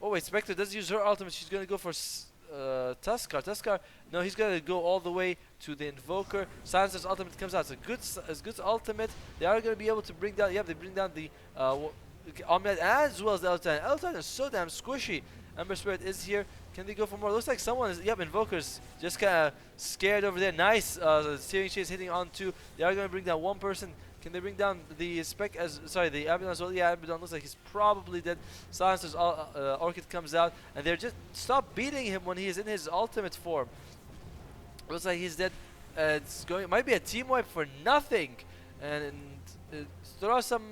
Oh wait, Spectre does use her ultimate. She's gonna go for Tuskar. Tuskar, no, he's gonna go all the way to the Invoker. Sansa's ultimate comes out. It's a good ultimate. They are gonna be able to bring down. Yeah, they bring down the Omniad as well as the Eltitan. Eltitan is so damn squishy. Ember Spirit is here. Can they go for more? Looks like someone is. Yep, Invoker's just kind of scared over there. Nice. Searing Chase hitting on two. They are going to bring down one person. Can they bring down the Spec as. Sorry, the Abaddon as well? Yeah, Abaddon looks like he's probably dead. Silencer's Orchid comes out. And they're just. Stop beating him when he is in his ultimate form. Looks like he's dead. It's going. It might be a team wipe for nothing. And throw out some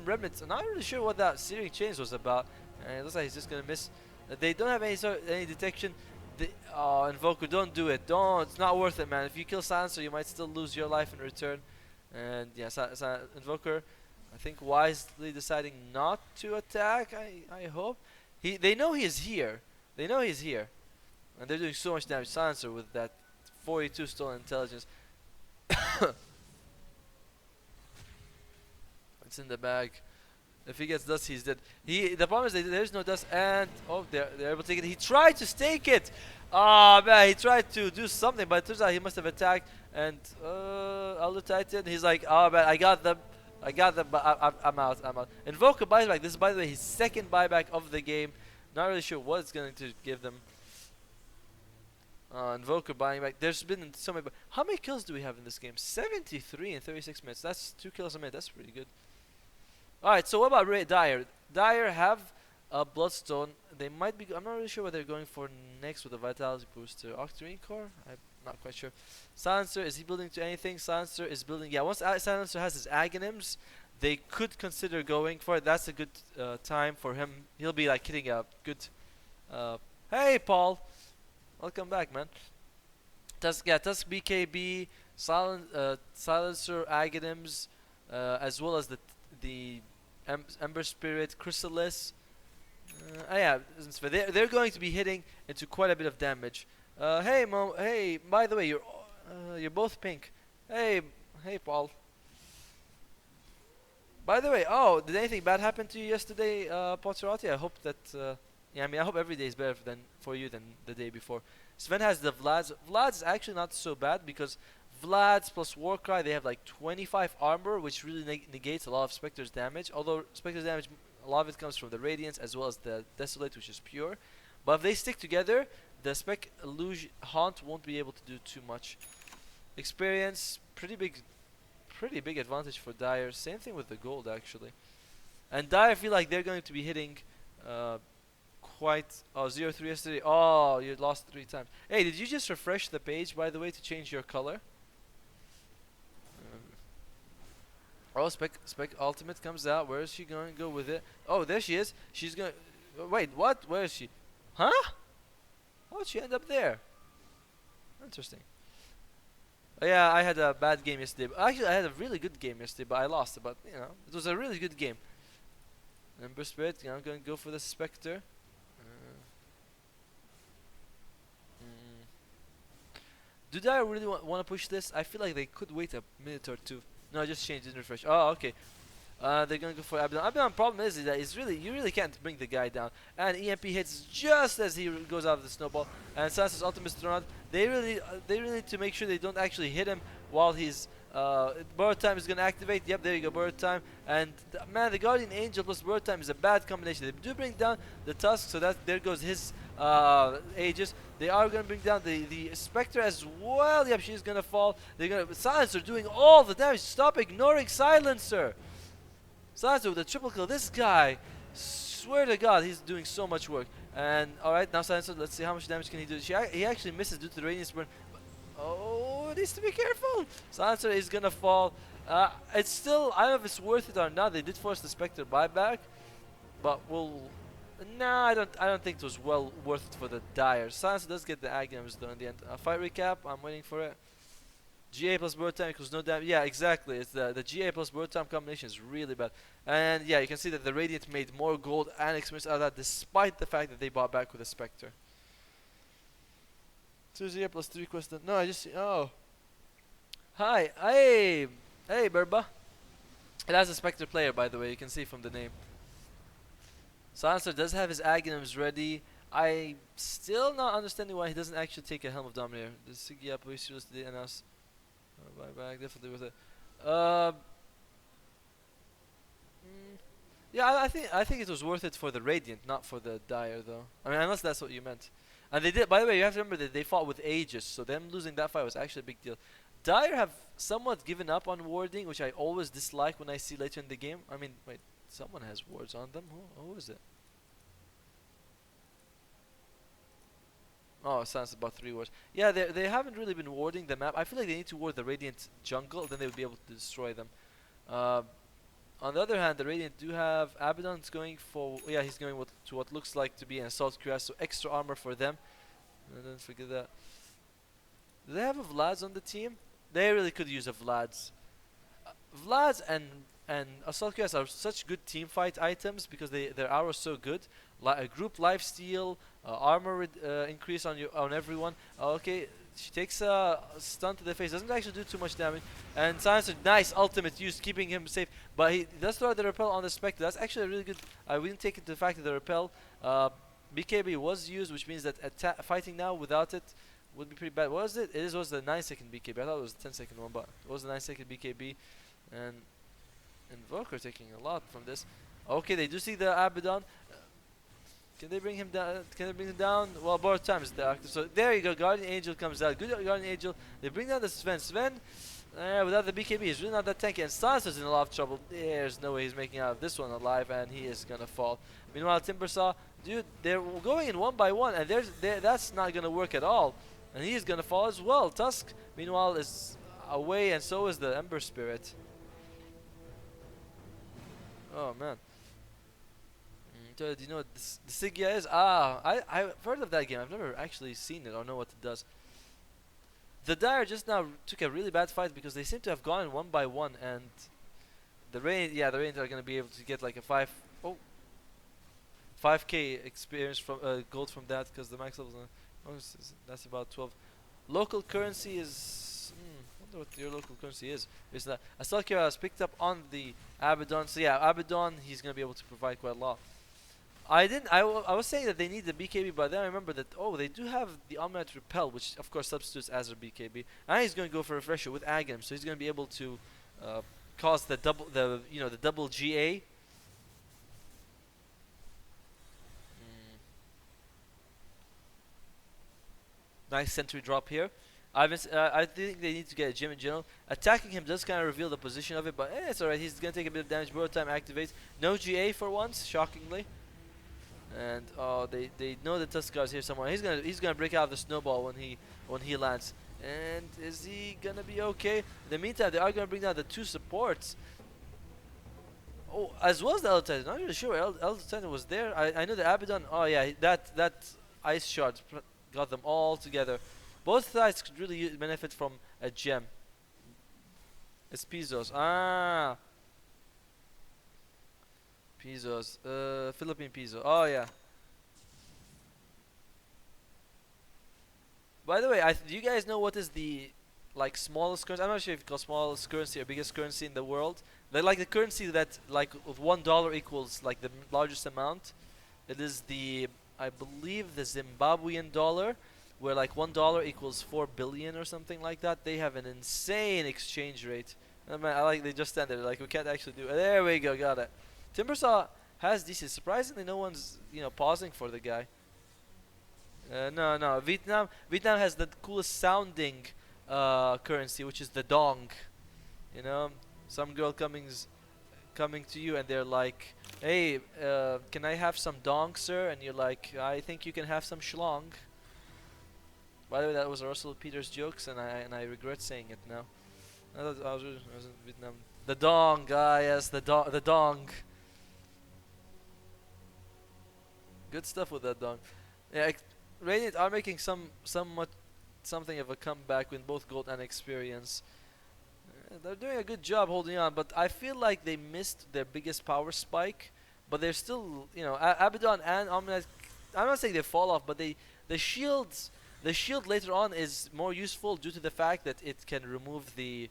remnants. I'm not really sure what that Searing Chains was about. And it looks like he's just going to miss. They don't have any detection. Invoker, don't do it. Don't. It's not worth it, man. If you kill Silencer, you might still lose your life in return. And yeah, Invoker, I think wisely deciding not to attack. I hope. They know he is here. They know he's here, and they're doing so much damage. Silencer with that 42 stolen intelligence. It's in the bag. If he gets dust, he's dead. The problem is that there's no dust, and oh, they're able to take it. He tried to stake it. Oh man, he tried to do something, but it turns out he must have attacked. And Elder Titan, he's like, oh man, I got them, but I'm out. Invoker buyback. This is, by the way, his second buyback of the game. Not really sure what it's going to give them. Invoker buying back. There's been so many. How many kills do we have in this game? 73 in 36 minutes. That's 2 kills a minute. That's pretty good. Alright, so what about Dire? Dire have a Bloodstone. They might be. I'm not really sure what they're going for next with the Vitality Booster. Octarine Core? I'm not quite sure. Silencer, is he building to anything? Silencer is building. Yeah, once Silencer has his Aghanims, they could consider going for it. That's a good time for him. He'll be like hitting a good. Hey, Paul. Welcome back, man. Tusk, yeah, Tusk BKB, Silencer Aghanim's, as well as the Ember Spirit, Chrysalis. Yeah, so they're going to be hitting into quite a bit of damage. Hey, hey, by the way, you're both pink. Hey, hey, Paul. By the way, oh, did anything bad happen to you yesterday, Potterati? I hope that, yeah, I mean, I hope every day is better than for you than the day before. Sven has the Vlads. Vlads is actually not so bad because Vlads plus Warcry, they have like 25 armor, which really negates a lot of Spectre's damage. Although Spectre's damage, a lot of it comes from the Radiance as well as the Desolate, which is pure. But if they stick together, the Spec Illusion Haunt won't be able to do too much. Experience, pretty big advantage for Dire. Same thing with the gold actually. And Dire, I feel like they're going to be hitting uh, quite. Oh, 0-3 yesterday. Oh, you lost 3 times. Hey, did you just refresh the page by the way to change your color? Oh, Spec Ultimate comes out. Where is she going to go with it? Oh, there she is. She's going. Wait, what? Where is she? Huh? How did she end up there? Interesting. Yeah, I had a bad game yesterday. Actually, I had a really good game yesterday, but I lost it. But you know, it was a really good game. Ember Spirit, I'm going to go for the Spectre. Mm. Do I really want to push this? I feel like they could wait a minute or two. No, I just changed, didn't refresh. Oh, okay. They're gonna go for Abaddon. Abaddon problem is that you really can't bring the guy down. And EMP hits just as he goes out of the snowball. And Sansa's ultimate is thrown out. They really need to make sure they don't actually hit him while he's Bird Time is gonna activate. Yep, there you go, Bird Time. And man, the Guardian Angel plus Bird Time is a bad combination. They do bring down the Tusk, so that there goes his Aegis. They are gonna bring down the Spectre as well. Yep, she's gonna fall. They're gonna Silencer doing all the damage. Stop ignoring Silencer. Silencer with a triple kill. This guy, swear to God, he's doing so much work. And alright, now Silencer, let's see how much damage can he do. He actually misses due to the Radiance Burn. Oh, needs to be careful. Silencer is gonna fall. It's still, I don't know if it's worth it or not. They did force the Spectre buyback, but we'll. Nah, I don't think it was well worth it for the Dire. Silencer does get the Aghanims though in the end. Fight recap. I'm waiting for it. GA plus bird time equals no damage. Yeah, exactly. It's the GA plus bird time combination is really bad. And yeah, you can see that the Radiant made more gold and experience out of that despite the fact that they bought back with a Spectre. 2 GA plus 3 question. No, I just. Oh. Hi. Hey, Burba. It has a Spectre player, by the way. You can see from the name. Silencer does have his Aghanims ready. I still not understanding why he doesn't actually take a Helm of Dominator. The Sigia police did announce. Buyback definitely with it. Uh, yeah, I think it was worth it for the Radiant, not for the Dire though. I mean, unless that's what you meant. And they did. By the way, you have to remember that they fought with Aegis, so them losing that fight was actually a big deal. Dire have somewhat given up on warding, which I always dislike when I see later in the game. I mean, wait, someone has wards on them. Who is it? Oh, it sounds about 3 wards. Yeah, they haven't really been warding the map. I feel like they need to ward the Radiant jungle, then they would be able to destroy them. Uh, on the other hand, the Radiant do have Abaddon's going for. Yeah, he's going to what looks like to be an Assault Cuirass, so extra armor for them. And don't forget that. Do they have a Vlad's on the team? They really could use a Vlad's. Vlad's and Assault Cuirass are such good team fight items because their arrow is so good. A group lifesteal, armor increase on everyone. Okay, she takes a stun to the face. Doesn't actually do too much damage. And Silencer, nice ultimate use, keeping him safe. But he does throw the repel on the Spectre. That's actually a really good. We didn't take into the fact that the repel BKB was used, which means that fighting now without it would be pretty bad. What was it? It was the 9-second BKB. I thought it was the 10-second one, but it was the 9-second BKB. And Invoker taking a lot from this. Okay, they do see the Abaddon. Can they bring him down? Can they bring him down? Well, board time is the active. So there you go. Guardian Angel comes out. Good Guardian Angel. They bring down the Sven. Sven, without the BKB, is really not that tanky. And Silencer's in a lot of trouble. There's no way he's making out of this one alive, and he is gonna fall. Meanwhile, Timbersaw, dude, they're going in one by one, and that's not gonna work at all. And he is gonna fall as well. Tusk, meanwhile, is away, and so is the Ember Spirit. Oh man. Do you know what the Sigia is? I've heard of that game. I've never actually seen it or know what it does. The Dire just now took a really bad fight because they seem to have gone one by one, and the Rain, yeah, the Rain are gonna be able to get like a 5k experience from gold from that because the max level that's about 12. Local currency is. Wonder what your local currency is. Is that Astalkia has picked up on the Abaddon, so yeah, Abaddon he's gonna be able to provide quite a lot. I didn't. I was saying that they need the BKB, but then I remember that they do have the Omnite Repel, which of course substitutes as their BKB, and he's going to go for a refresher with Agam, so he's going to be able to uh, cause the double GA. Nice sentry drop here. I think they need to get a gem in general. Attacking him does kind of reveal the position of it, but it's alright. He's going to take a bit of damage. Borrow time activates. No GA for once, shockingly. And they know the Tuskar is here somewhere. He's gonna break out of the snowball when he lands. And is he gonna be okay? In the meantime, they are gonna bring down the two supports. Oh, as well as the Elder Titan. Not really sure Elder Titan was there. I know the Abaddon. Oh yeah, that ice shard got them all together. Both sides could really benefit from a gem. It's Pizos. Pesos. Philippine peso. Oh yeah. By the way, do you guys know what is the like smallest currency? I'm not sure if it's called smallest currency or biggest currency in the world. They're like the currency that like with $1 equals like the largest amount. It is the I believe the Zimbabwean dollar, where like $1 equals 4 billion or something like that. They have an insane exchange rate. Man, I like they just stand there like we can't actually do it. There we go, got it. Timbersaw has DC. Surprisingly, no one's pausing for the guy. No. Vietnam has the coolest sounding currency, which is the dong. You know, some girl coming to you and they're like, "Hey, can I have some dong, sir?" And you're like, "I think you can have some schlong." By the way, that was Russell Peters' jokes, and I regret saying it now. I was in Vietnam. The dong, yes, the dong. Good stuff with that dong. Yeah, Radiant are making something of a comeback with both gold and experience. They're doing a good job holding on, but I feel like they missed their biggest power spike. But they're still, Abaddon and Omnite. I'm not saying they fall off, but the shield later on is more useful due to the fact that it can remove the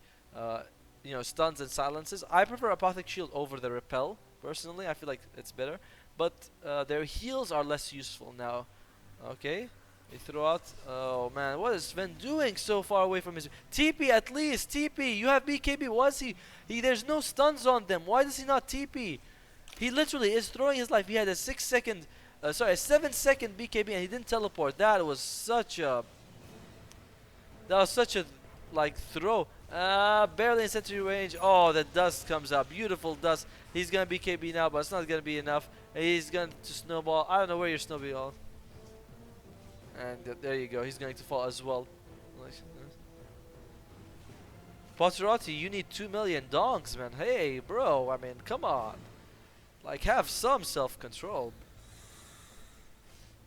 stuns and silences. I prefer Apothic Shield over the repel personally. I feel like it's better, but their heals are less useful now. Okay, they throw out. Oh man, what is Sven doing so far away from his TP? At least TP. You have BKB. Was he? There's no stuns on them. Why does he not TP? He literally is throwing his life. He had a 7-second BKB and he didn't teleport. That was such a like throw. Barely in sentry range. Oh, the dust comes out. Beautiful dust. He's gonna BKB now, but it's not gonna be enough. He's going to snowball. I don't know where your snowball. And there you go. He's going to fall as well. Potterati, you need 2 million dongs, man. Hey, bro. I mean, come on. Like, have some self-control.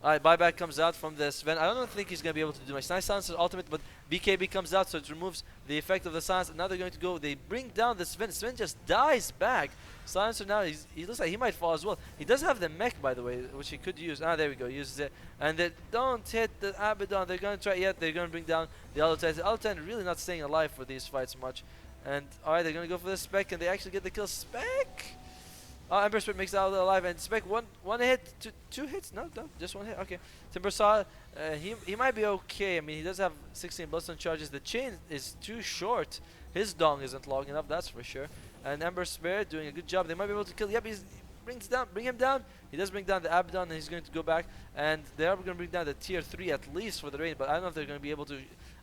Alright, buyback comes out from the Sven. I don't think he's going to be able to do much. Nice Silencer's ultimate, but BKB comes out, so it removes the effect of the silence. And now they're going to go. They bring down the Sven. Sven just dies back. Silencer now, he looks like he might fall as well. He does have the mech, by the way, which he could use. There we go. Uses it. And they don't hit the Abaddon. They're going to try. Yet they're going to bring down the Elder Titan. The Elder Titan really not staying alive for these fights much. And alright, they're going to go for the Spec, and they actually get the kill. Spec! Ember Spirit makes it out alive, and Spec one hit, two hits, no, just one hit. Okay, Timbersaw, he might be okay. I mean, he does have 16 Bloodstone charges. The chain is too short. His dong isn't long enough, that's for sure. And Ember Spirit doing a good job. They might be able to kill. Yep, bring him down. He does bring down the Abaddon, and he's going to go back. And they are going to bring down the tier 3 at least for the raid, but I don't know if they're going to be able to.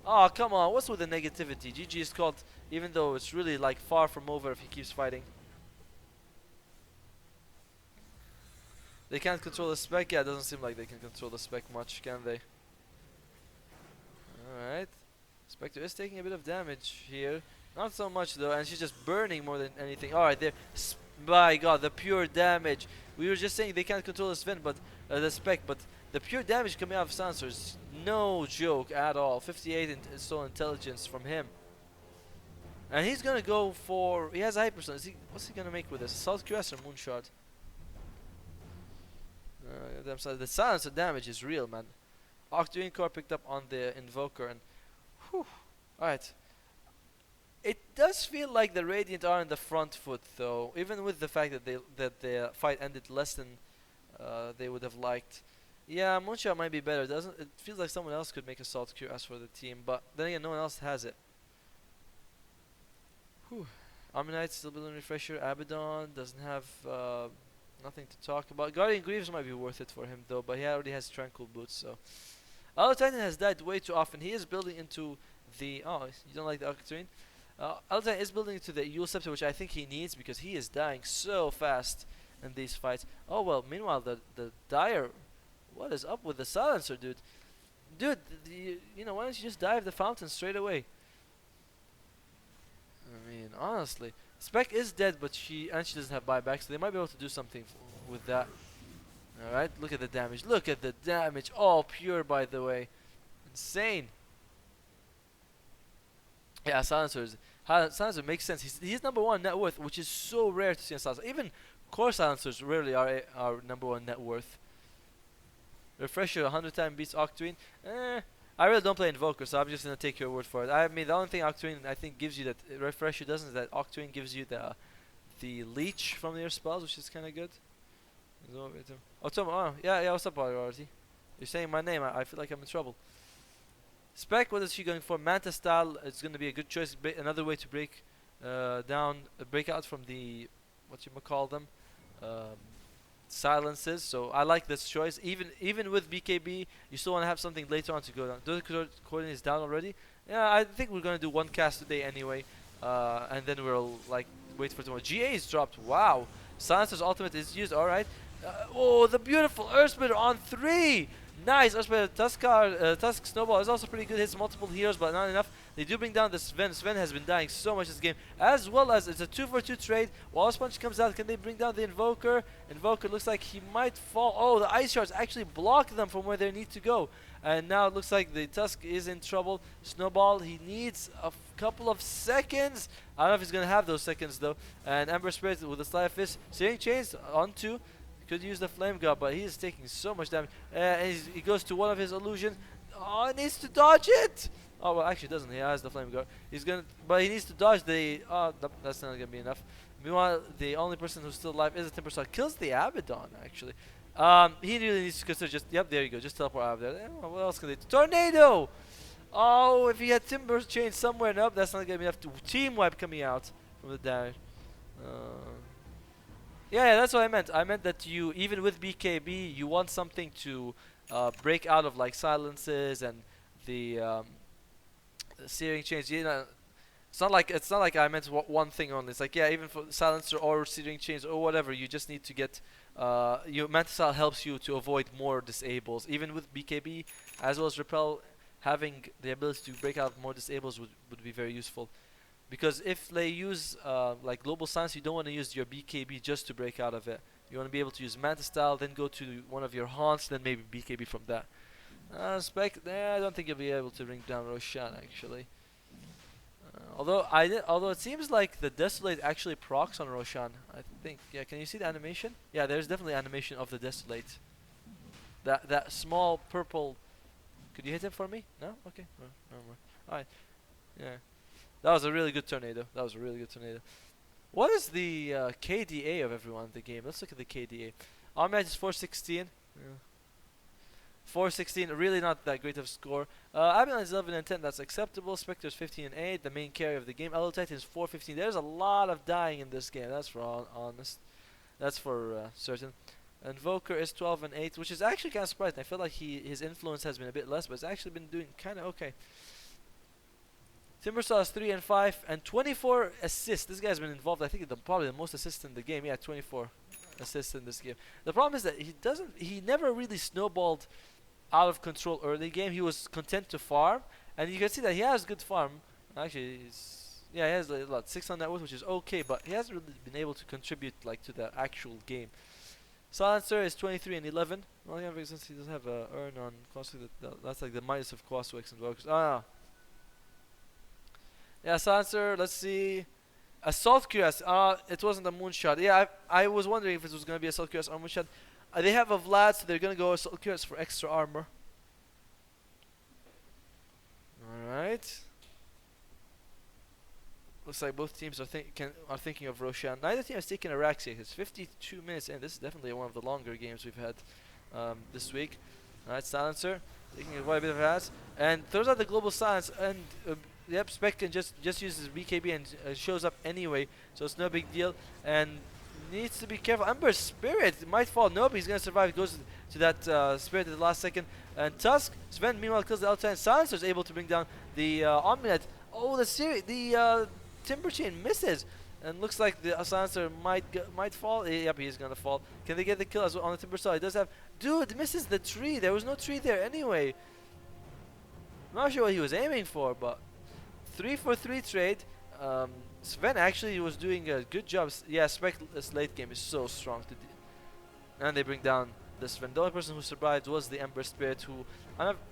Oh, come on, what's with the negativity? GG is called, even though it's really like far from over if he keeps fighting. They can't control the Spec. Yeah, it doesn't seem like they can control the Spec much, can they? Alright. Spectre is taking a bit of damage here. Not so much though, and she's just burning more than anything. Alright, there. My god, the pure damage. We were just saying they can't control the Sven, but the Spec, but the pure damage coming out of Silencer is no joke at all. 58 in install intelligence from him. And he's gonna go for... He has a hyper stun. What's he gonna make with this? Assault QS or Moonshot? The silencer damage is real, man. Octarine core picked up on the Invoker and... Whew. Alright. It does feel like the Radiant are in the front foot though. Even with the fact that the fight ended less than they would have liked. Yeah, Moonshot might be better. Doesn't it feels like someone else could make Assault QS for the team, but then again no one else has it. Whew. Ammonite still building refresher. Abaddon doesn't have nothing to talk about. Guardian Greaves might be worth it for him though, but he already has Tranquil Boots, so. Our Titan has died way too often. He is building into the... Oh, you don't like the Octarine? Titan is building into the Yule Scepter, which I think he needs because he is dying so fast in these fights. Oh well, meanwhile the Dire... What is up with the Silencer, dude? Dude, you know, why don't you just dive the fountain straight away? I mean, honestly. Spec is dead, but she doesn't have buyback, so they might be able to do something with that. Alright, look at the damage. Look at the damage. All pure, by the way. Insane. Yeah, Silencer makes sense. He's number 1 net worth, which is so rare to see in Silencer. Even core Silencers rarely are number 1 net worth. Refresher 100 times beats Octarine. I really don't play Invoker, so I'm just gonna take your word for it. I mean, the only thing Octarine I think gives you that Refresher doesn't is that Octarine gives you the leech from your spells, which is kind of good. Oh, Tom, oh, yeah, what's up, Artie? You're saying my name, I feel like I'm in trouble. Spec, what is she going for? Manta style, it's going to be a good choice. Another way to break break out from the, what you call them, silences. So I like this choice. Even with BKB, you still want to have something later on to go down. Dota coordinate is down already. Yeah, I think we're going to do one cast today anyway. And then we'll like wait for tomorrow. GA is dropped, wow. Silencer's ultimate is used, alright. Oh, the beautiful Earth Splitter on 3! Nice, Earth Splitter. Tusk Snowball is also pretty good. Hits multiple heroes, but not enough. They do bring down the Sven. Sven has been dying so much this game. As well as it's a 2-for-2 trade. Wall Punch comes out. Can they bring down the Invoker? Invoker looks like he might fall. Oh, the Ice Shards actually block them from where they need to go. And now it looks like the Tusk is in trouble. Snowball, he needs a couple of seconds. I don't know if he's going to have those seconds though. And Ember Spirit with the Sly Fist. Searing Chains on 2. Could use the Flame God, but he is taking so much damage. And he goes to one of his illusions. Oh, he needs to dodge it! Oh, well, actually doesn't. He has the Flame God. He's gonna, but he needs to dodge the... Oh, nope, that's not gonna be enough. Meanwhile, the only person who's still alive is a Timber Saw. Kills the Abaddon, actually. He really needs to consider just... Yep, there you go. Just teleport out of there. What else can they do? Tornado! Oh, if he had Timber Chain somewhere. Nope, that's not gonna be enough to Team Wipe coming out from the damage. Yeah, that's what I meant. I meant that you, even with BKB, you want something to break out of like silences and the Searing Chains. You know, it's not like I meant one thing only. It's like, yeah, even for silencer or Searing Chains or whatever, you just need to get your Manta Style helps you to avoid more disables. Even with BKB, as well as Repel, having the ability to break out more disables would be very useful. Because if they use like Global Silence, you don't want to use your BKB just to break out of it. You want to be able to use Manta Style, then go to one of your haunts, then maybe BKB from that. Spec, I don't think you'll be able to bring down Roshan actually. Although it seems like the Desolate actually procs on Roshan. I think. Yeah, can you see the animation? Yeah, there's definitely animation of the Desolate. That small purple. Could you hit him for me? No? Okay. No more. Alright. Yeah. That was a really good tornado. What is the KDA of everyone in the game? Let's look at the KDA. Our match is 416. Yeah. 416, really not that great of a score. Abaddon is 11 and 10, that's acceptable. Spectre is 15 and 8, the main carry of the game. Elo Titan is 415. There's a lot of dying in this game, that's for honest. That's for certain. Invoker is 12 and 8, which is actually kind of surprising. I feel like his influence has been a bit less, but it's actually been doing kind of okay. Timbersaw is 3 and 5 and 24 assists. This guy's been involved. I think probably the most assists in the game. Yeah, 24 assists in this game. The problem is that he never really snowballed out of control early game. He was content to farm, and you can see that he has good farm. Actually, he has a lot 6 on net worth, which is okay, but he hasn't really been able to contribute like to the actual game. Silencer is 23 and 11. Well, yeah, since he doesn't have a earn on constantly, that's like the minus of Quaswex and Vokers. Ah, yeah, Silencer. Let's see. Assault Cuirass. It wasn't a moonshot. Yeah, I was wondering if it was gonna be Assault Cuirass or moonshot. They have a Vlad, so they're gonna go Assault Cuirass for extra armor. All right. Looks like both teams are thinking of Roshan. Neither team has taken Araxia. It's 52 minutes in. This is definitely one of the longer games we've had this week. Alright, Silencer taking quite a bit of ass and throws out the global silence. And yep, Spec can just uses BKB and shows up anyway, so it's no big deal. And needs to be careful. Ember Spirit might fall. Nope, he's gonna survive. Goes to that Spirit at the last second. And Tusk, Sven meanwhile kills the outside. Silencer is able to bring down the Omninet. Oh, the Timber Chain misses, and looks like the Silencer might fall. Yep, he's gonna fall. Can they get the kill as well on the Timber Saw? He does have. Dude, misses the tree. There was no tree there anyway. I'm not sure what he was aiming for, but 3-for-3 trade. Sven actually was doing a good job. Yeah, Spec's late game is so strong. And they bring down the Sven. The only person who survived was the Ember Spirit, who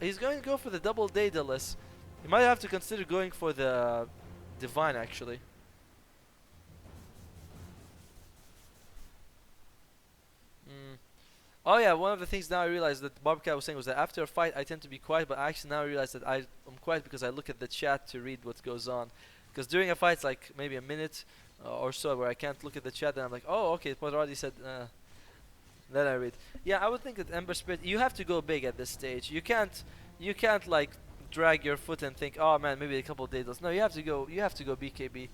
he's going to go for the double Daedalus. He might have to consider going for the Divine actually. Oh yeah, one of the things now I realize that Barbcat was saying was that after a fight I tend to be quiet, but I actually now realize that I'm quiet because I look at the chat to read what goes on. Because during a fight it's like maybe a minute or so where I can't look at the chat and I'm like, oh okay, Podradi said, then I read. Yeah, I would think that Ember Spirit, you have to go big at this stage. You can't like drag your foot and think, oh man, maybe a couple of Daedals. No, you have to go BKB.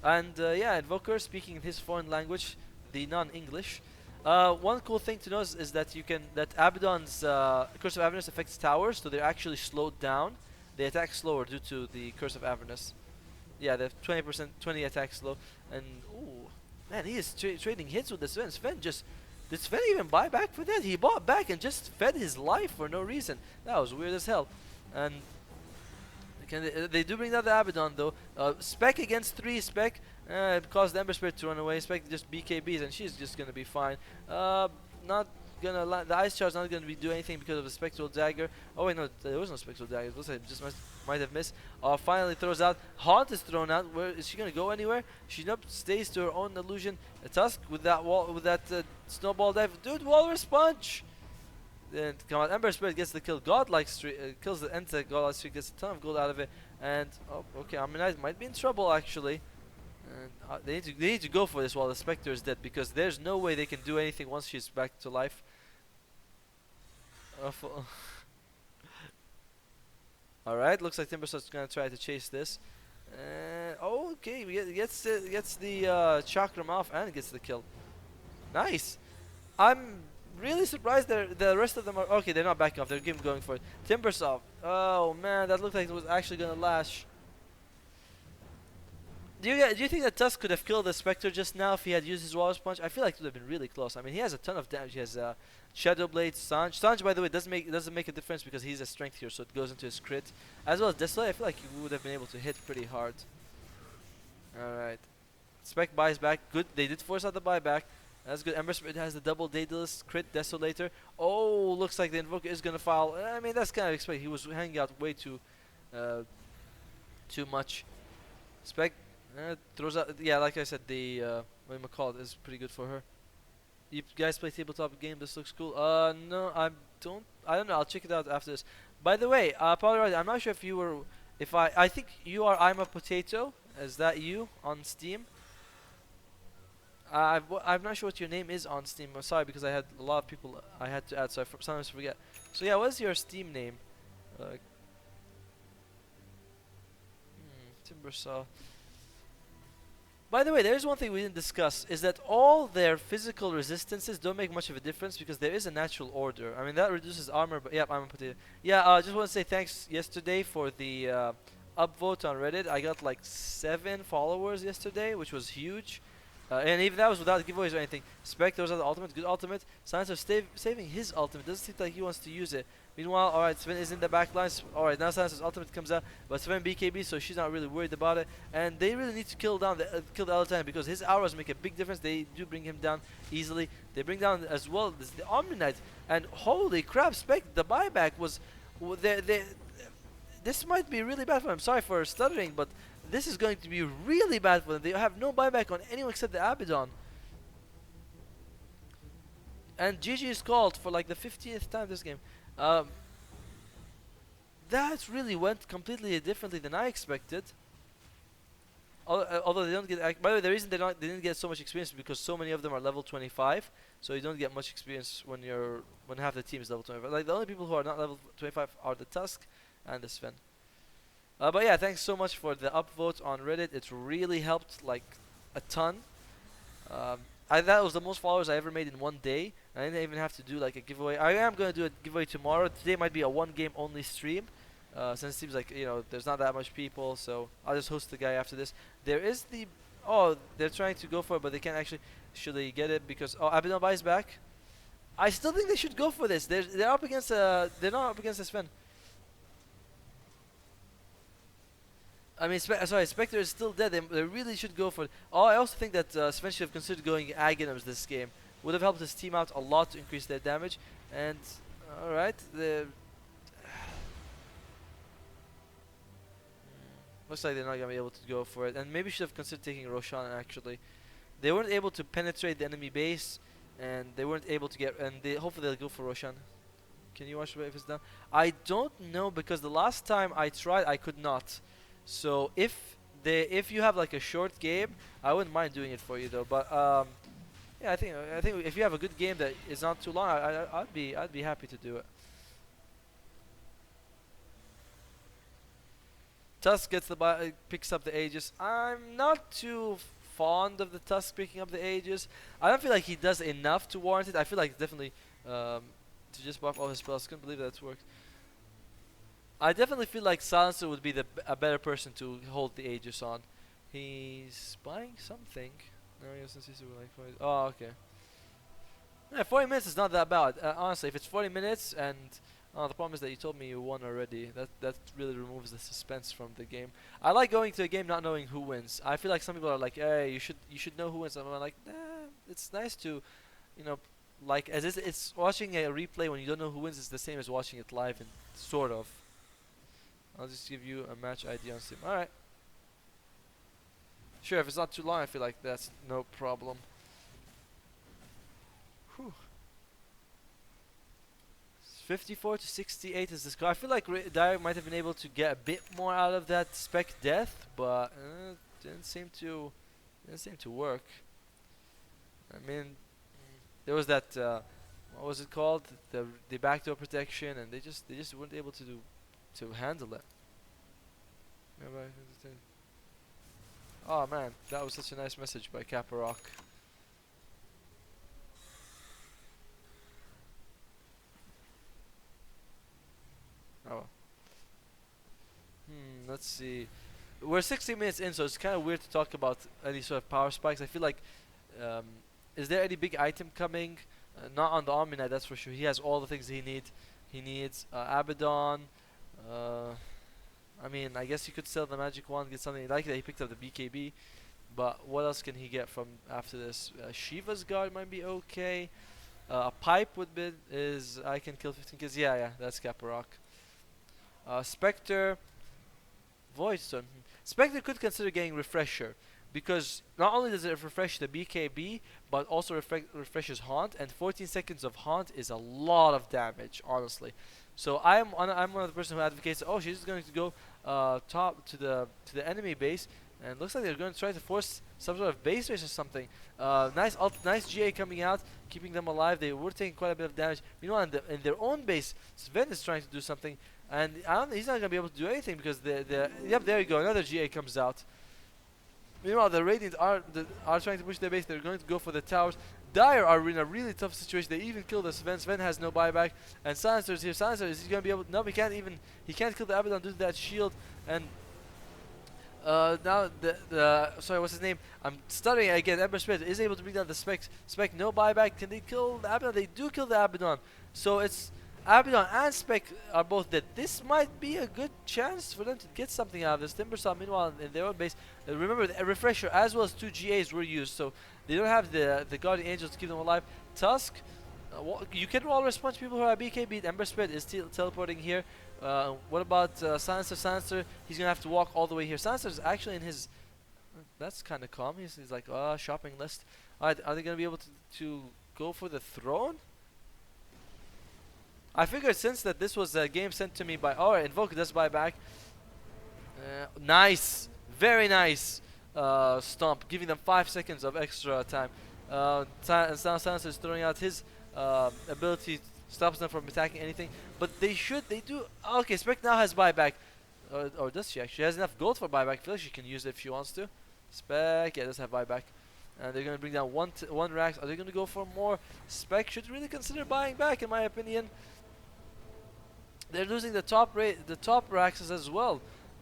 And yeah, Invoker speaking in his foreign language, the non-English. One cool thing to know is that Abaddon's Curse of Avernus affects towers, so they're actually slowed down. They attack slower due to the Curse of Avernus. Yeah, they have 20% attack slow. And ooh, man, he is trading hits with the Sven. Did Sven even buy back for that? He bought back and just fed his life for no reason. That was weird as hell. And they do bring down the Abaddon though. Spec against 3 Spec. Caused the Ember Spirit to run away. Spec just BKBs and she's just gonna be fine. Not gonna the Ice Charge not gonna do anything because of the Spectral Dagger. Oh wait, no, there was no Spectral Dagger. It looks like just might have missed. Finally throws out. Haunt is thrown out. Where is she gonna go anywhere? She stays to her own illusion. A Tusk with that snowball dive. Dude, Walrus Punch. Then come on, Ember Spirit gets the kill. Godlike streak kills the Enta. Godlike streak gets a ton of gold out of it. And oh, okay, Ammonite might be in trouble actually. And they need to go for this while the Spectre is dead, because there's no way they can do anything once she's back to life. Alright, looks like Timbersault's gonna try to chase this. Okay, gets the Chakram off and gets the kill. Nice. I'm really surprised the rest of them are okay. They're not backing off. They're going for it. Timbersault. Oh man, that looked like it was actually gonna lash. Do you think that Tusk could have killed the Spectre just now if he had used his Walrus Punch? I feel like it would have been really close. I mean, he has a ton of damage. He has Shadow Blade, Sanj. Sanj, by the way, doesn't make a difference because he's a strength here, so it goes into his crit. As well as Desolate, I feel like he would have been able to hit pretty hard. Alright. Spec buys back. Good. They did force out the buyback. That's good. Ember Spirit has the double Daedalus crit Desolator. Oh, looks like the Invoker is gonna foul. I mean, that's kind of expected. He was hanging out way too much. Spec throws out. Yeah, like I said, the what you call it is pretty good for her. You guys play tabletop game? This looks cool. No, I don't know. I'll check it out after this. By the way, Polaroid, I'm not sure if you were. I think you are. I'm a Potato. Is that you on Steam? I'm not sure what your name is on Steam. I'm sorry because I had a lot of people I had to add, so I sometimes forget. So yeah, what's your Steam name? Timbersaw. By the way, there's one thing we didn't discuss, is that all their physical resistances don't make much of a difference because there is a natural order. I mean, that reduces armor, but yep, I'm a Potato. Yeah, I just want to say thanks yesterday for the upvote on Reddit. I got like 7 followers yesterday, which was huge. And even that was without giveaways or anything. Spectre was the ultimate, good ultimate. Silencer saving his ultimate. Doesn't seem like he wants to use it. Meanwhile, alright, Sven is in the back line. Alright, now Silencer's ultimate comes out. But Sven BKB, so she's not really worried about it. And they really need to kill the other time because his auras make a big difference. They do bring him down easily. They bring down as well the Omni Knight. And holy crap, Spectre, the buyback was... This might be really bad for him. Sorry for stuttering, but this is going to be really bad for them. They have no buyback on anyone except the Abaddon. And GG is called for like the 50th time this game. That really went completely differently than I expected. Although they don't get... By the way, the reason they didn't get so much experience is because so many of them are level 25. So you don't get much experience when half the team is level 25. Like the only people who are not level 25 are the Tusk and the Sven. But yeah, thanks so much for the upvote on Reddit. It's really helped like a ton. That was the most followers I ever made in one day. I didn't even have to do like a giveaway. I am going to do a giveaway tomorrow. Today might be a one game only stream. Since it seems like, you know, there's not that much people, so I'll just host the guy after this. There is the... Oh, they're trying to go for it, but they can't actually... Should they get it? Because... Oh, Abaddon buys back. I still think they should go for this. They're up against... They're not up against the Sven. I mean, sorry, Spectre is still dead. They really should go for it. Oh, I also think that Sven should have considered going Aghanims this game. Would have helped his team out a lot to increase their damage. And... Alright, looks like they're not gonna be able to go for it, and maybe should have considered taking Roshan. Actually, they weren't able to penetrate the enemy base, and they weren't able to get. And hopefully they'll go for Roshan. Can you watch if it's done? I don't know because the last time I tried, I could not. So if you have like a short game, I wouldn't mind doing it for you though. But yeah, I think if you have a good game that is not too long, I'd be happy to do it. Tusk gets picks up the Aegis. I'm not too fond of the Tusk picking up the Aegis. I don't feel like he does enough to warrant it. I feel like definitely to just buff all his spells. Couldn't believe that's worked. I definitely feel like Silencer would be a better person to hold the Aegis on. He's buying something. No, he doesn't see like. Oh, okay. Yeah, 40 minutes is not that bad. Honestly, if it's 40 minutes and the problem is that you told me you won already. That really removes the suspense from the game. I like going to a game not knowing who wins. I feel like some people are like, "Hey, you should know who wins." I'm like, "Nah, it's nice to, you know, like as it's watching a replay when you don't know who wins is the same as watching it live, and sort of." I'll just give you a match ID on Steam. All right. Sure, if it's not too long, I feel like that's no problem. Whew. 54 to 68 is the score. I feel like Dyer might have been able to get a bit more out of that spec death, but didn't seem to work. I mean, there was that what was it called? The backdoor protection, and they just weren't able to handle it. Oh man, that was such a nice message by Kaparok. Oh. Let's see. We're 60 minutes in, so it's kind of weird to talk about any sort of power spikes. I feel like, is there any big item coming? Not on the Omni Knight, that's for sure. He has all the things he needs Abaddon. I mean, I guess you could sell the magic wand, get something like that. He picked up the BKB, but what else can he get from after this? Shiva's guard might be okay. A pipe would be I can kill 15 kids. Yeah, that's Kaparok. Spectre, Voidstone. Spectre could consider getting Refresher, because not only does it refresh the BKB, but also refreshes Haunt, and 14 seconds of Haunt is a lot of damage, honestly. So I'm one of the person who advocates, oh, she's going to go top to the enemy base, and looks like they're going to try to force some sort of base race or something. Nice GA coming out, keeping them alive. They were taking quite a bit of damage. Meanwhile, in their own base, Sven is trying to do something, and he's not going to be able to do anything because yep, there you go, another GA comes out. Meanwhile, the Radiant are trying to push their base. They're going to go for the towers. Dire are in a really tough situation. They even killed the Sven. Sven has no buyback, and Silencer is here. Silencer is he going to be able? No, he can't kill the Abaddon due to that shield. And Now the sorry, what's his name? I'm stuttering again. Ember Spirit is able to bring down the Spec. Spec, no buyback. Can they kill the Abaddon? They do kill the Abaddon. So it's Abaddon and Spec are both dead. This might be a good chance for them to get something out of this. Timbersaw, meanwhile, in their own base. Remember, the refresher as well as 2 GAs were used, so they don't have the Guardian Angels to keep them alive. Tusk, you can roll response. People who are BKB. Ember Spirit is still teleporting here. What about Silencer? Silencer, he's gonna have to walk all the way here. Silencer is actually in his. That's kind of calm. He's like, shopping list. Alright, are they gonna be able to go for the throne? I figured since that this was a game sent to me by. Oh, Invoker does buy back. Nice, very nice. Stomp, giving them 5 seconds of extra time. Silencer is throwing out his ability. Stops them from attacking anything, but they do. Okay, Spec now has buyback, or does she actually? She has enough gold for buyback. I feel like she can use it if she wants to. Spec, yeah, does have buyback, and they're gonna bring down one racks. Are they gonna go for more? Spec should really consider buying back, in my opinion. They're losing the top racks as well.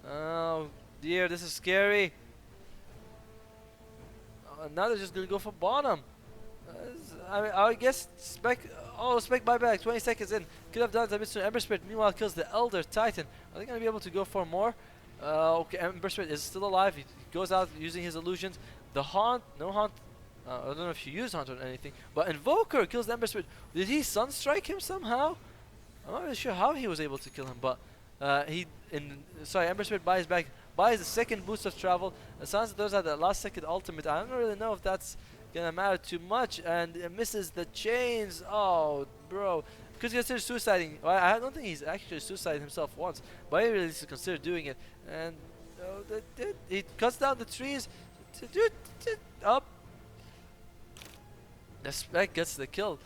Oh dear, this is scary. Now they're just gonna go for bottom. I guess Spec. Oh, Spec buyback, 20 seconds in. Could have done it a bit sooner. Ember Spirit meanwhile kills the Elder Titan. Are they going to be able to go for more? Okay, Ember Spirit is still alive. He goes out using his illusions. The Haunt, no Haunt. I don't know if he used Haunt on anything. But Invoker kills the Ember Spirit. Did he Sunstrike him somehow? I'm not really sure how he was able to kill him. But Ember Spirit buys the second boost of travel. Sounds like those are the last second ultimate. I don't really know if that's gonna matter too much, and it misses the chains. Oh, bro, because he considers suiciding. Well, I don't think he's actually suicided himself once, but he really needs to consider doing it. And he cuts down the trees. Up. The Spec gets the kill.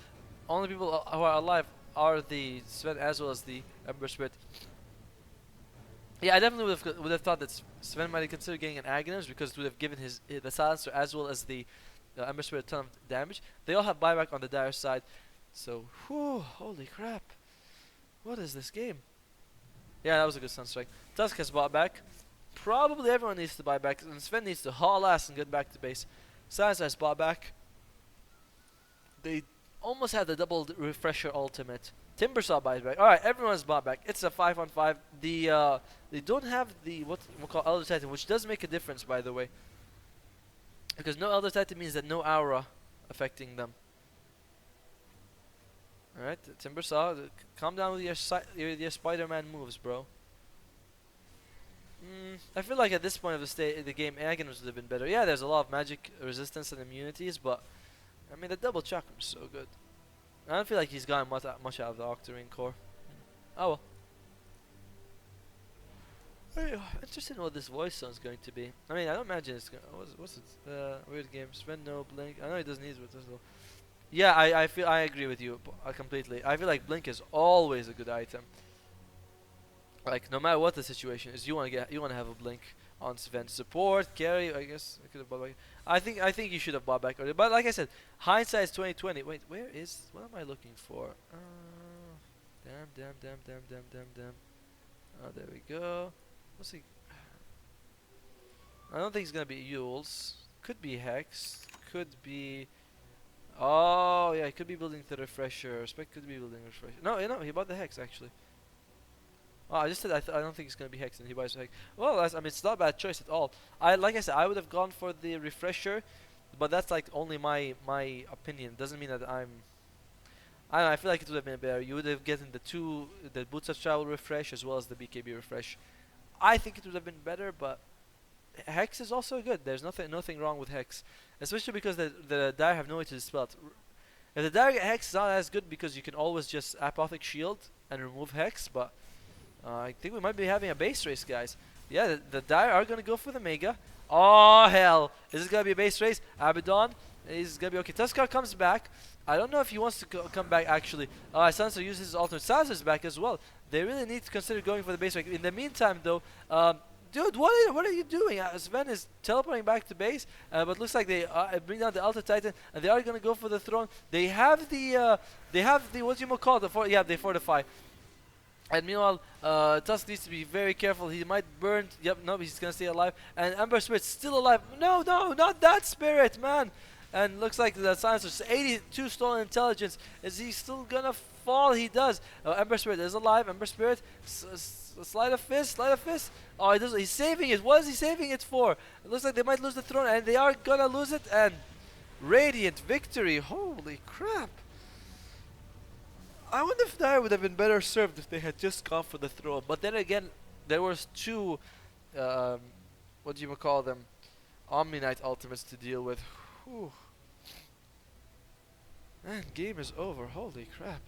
Only people who are alive are the Sven as well as the Ember Spirit. Yeah, I definitely would have thought that Sven might have considered getting an Aghanim because it would have given the Silencer as well as the Ember Spirit a ton of damage. They all have buyback on the dire side. So, whew, holy crap. What is this game? Yeah, that was a good Sunstrike. Tusk has bought back. Probably everyone needs to buy back. And Sven needs to haul ass and get back to base. Silencer has bought back. They almost had the double refresher ultimate. Timbersaw buys back. Alright, everyone's bought back. It's a 5-on-5. They don't have the what we'll call Elder Titan, which does make a difference, by the way. Because no Elder Titan means that no aura affecting them. Alright, Timbersaw, calm down with your Spider-Man moves, bro. I feel like at this point of the game, Aghanims would have been better. Yeah, there's a lot of magic resistance and immunities, but I mean the double chakra is so good. I don't feel like he's gotten much out of the Octarine core. Oh well. Interested in what this voice sound's going to be. I mean, I don't imagine it's gonna. What's it? Weird game. Sven, no blink. I know he doesn't need it, though. Yeah, I agree with you completely. I feel like blink is always a good item. Like no matter what the situation is, you want to have a blink on Sven. Support, carry. I guess I could have bought back. I think you should have bought back earlier. But like I said, hindsight is 2020. Wait, what am I looking for? Damn. Oh, there we go. What's he? I don't think it's gonna be Yules. Could be Hex. Could be. Oh yeah, it could be building the refresher. Spec could be building refresher. No, he bought the Hex actually. Oh, I just said I don't think it's gonna be Hex, and he buys Hex. Well, I mean, it's not a bad choice at all. Like I said, I would have gone for the refresher, but that's like only my opinion. Doesn't mean that I don't know, I feel like it would have been better. You would have gotten the Boots of Travel refresh as well as the BKB refresh. I think it would have been better, but Hex is also good. There's nothing wrong with Hex, especially because the Dire have no way to dispel it. If the Dire Hex is not as good because you can always just Apothic Shield and remove Hex, but I think we might be having a base race, guys. Yeah, the Dire are gonna go for the Mega. Oh hell, is this gonna be a base race? Abaddon is gonna be okay. Tuskar comes back. I don't know if he wants to come back actually. Sansa uses his ultimate. Sansa's back as well. They really need to consider going for the base race. In the meantime, though, dude, what are you doing? Sven is teleporting back to base, but looks like they bring down the Alta Titan, and they are gonna go for the throne. They have the what you call they fortify. And meanwhile, Tusk needs to be very careful. He might burn. Yep, no, he's gonna stay alive. And Ember Spirit's still alive. No, no, not that spirit, man. And looks like the silencer's 82 stolen intelligence. Is he still gonna fall? He does. Ember Spirit is alive. Ember Spirit, slide of fist, slide of fist. Oh, he does. He's saving it. What is he saving it for? It looks like they might lose the throne, and they are gonna lose it. And Radiant victory. Holy crap. I wonder if Naya would have been better served if they had just gone for the throne. But then again, there was two, um, what do you call them, Omni Knight ultimates to deal with. Whew. Man, game is over. Holy crap.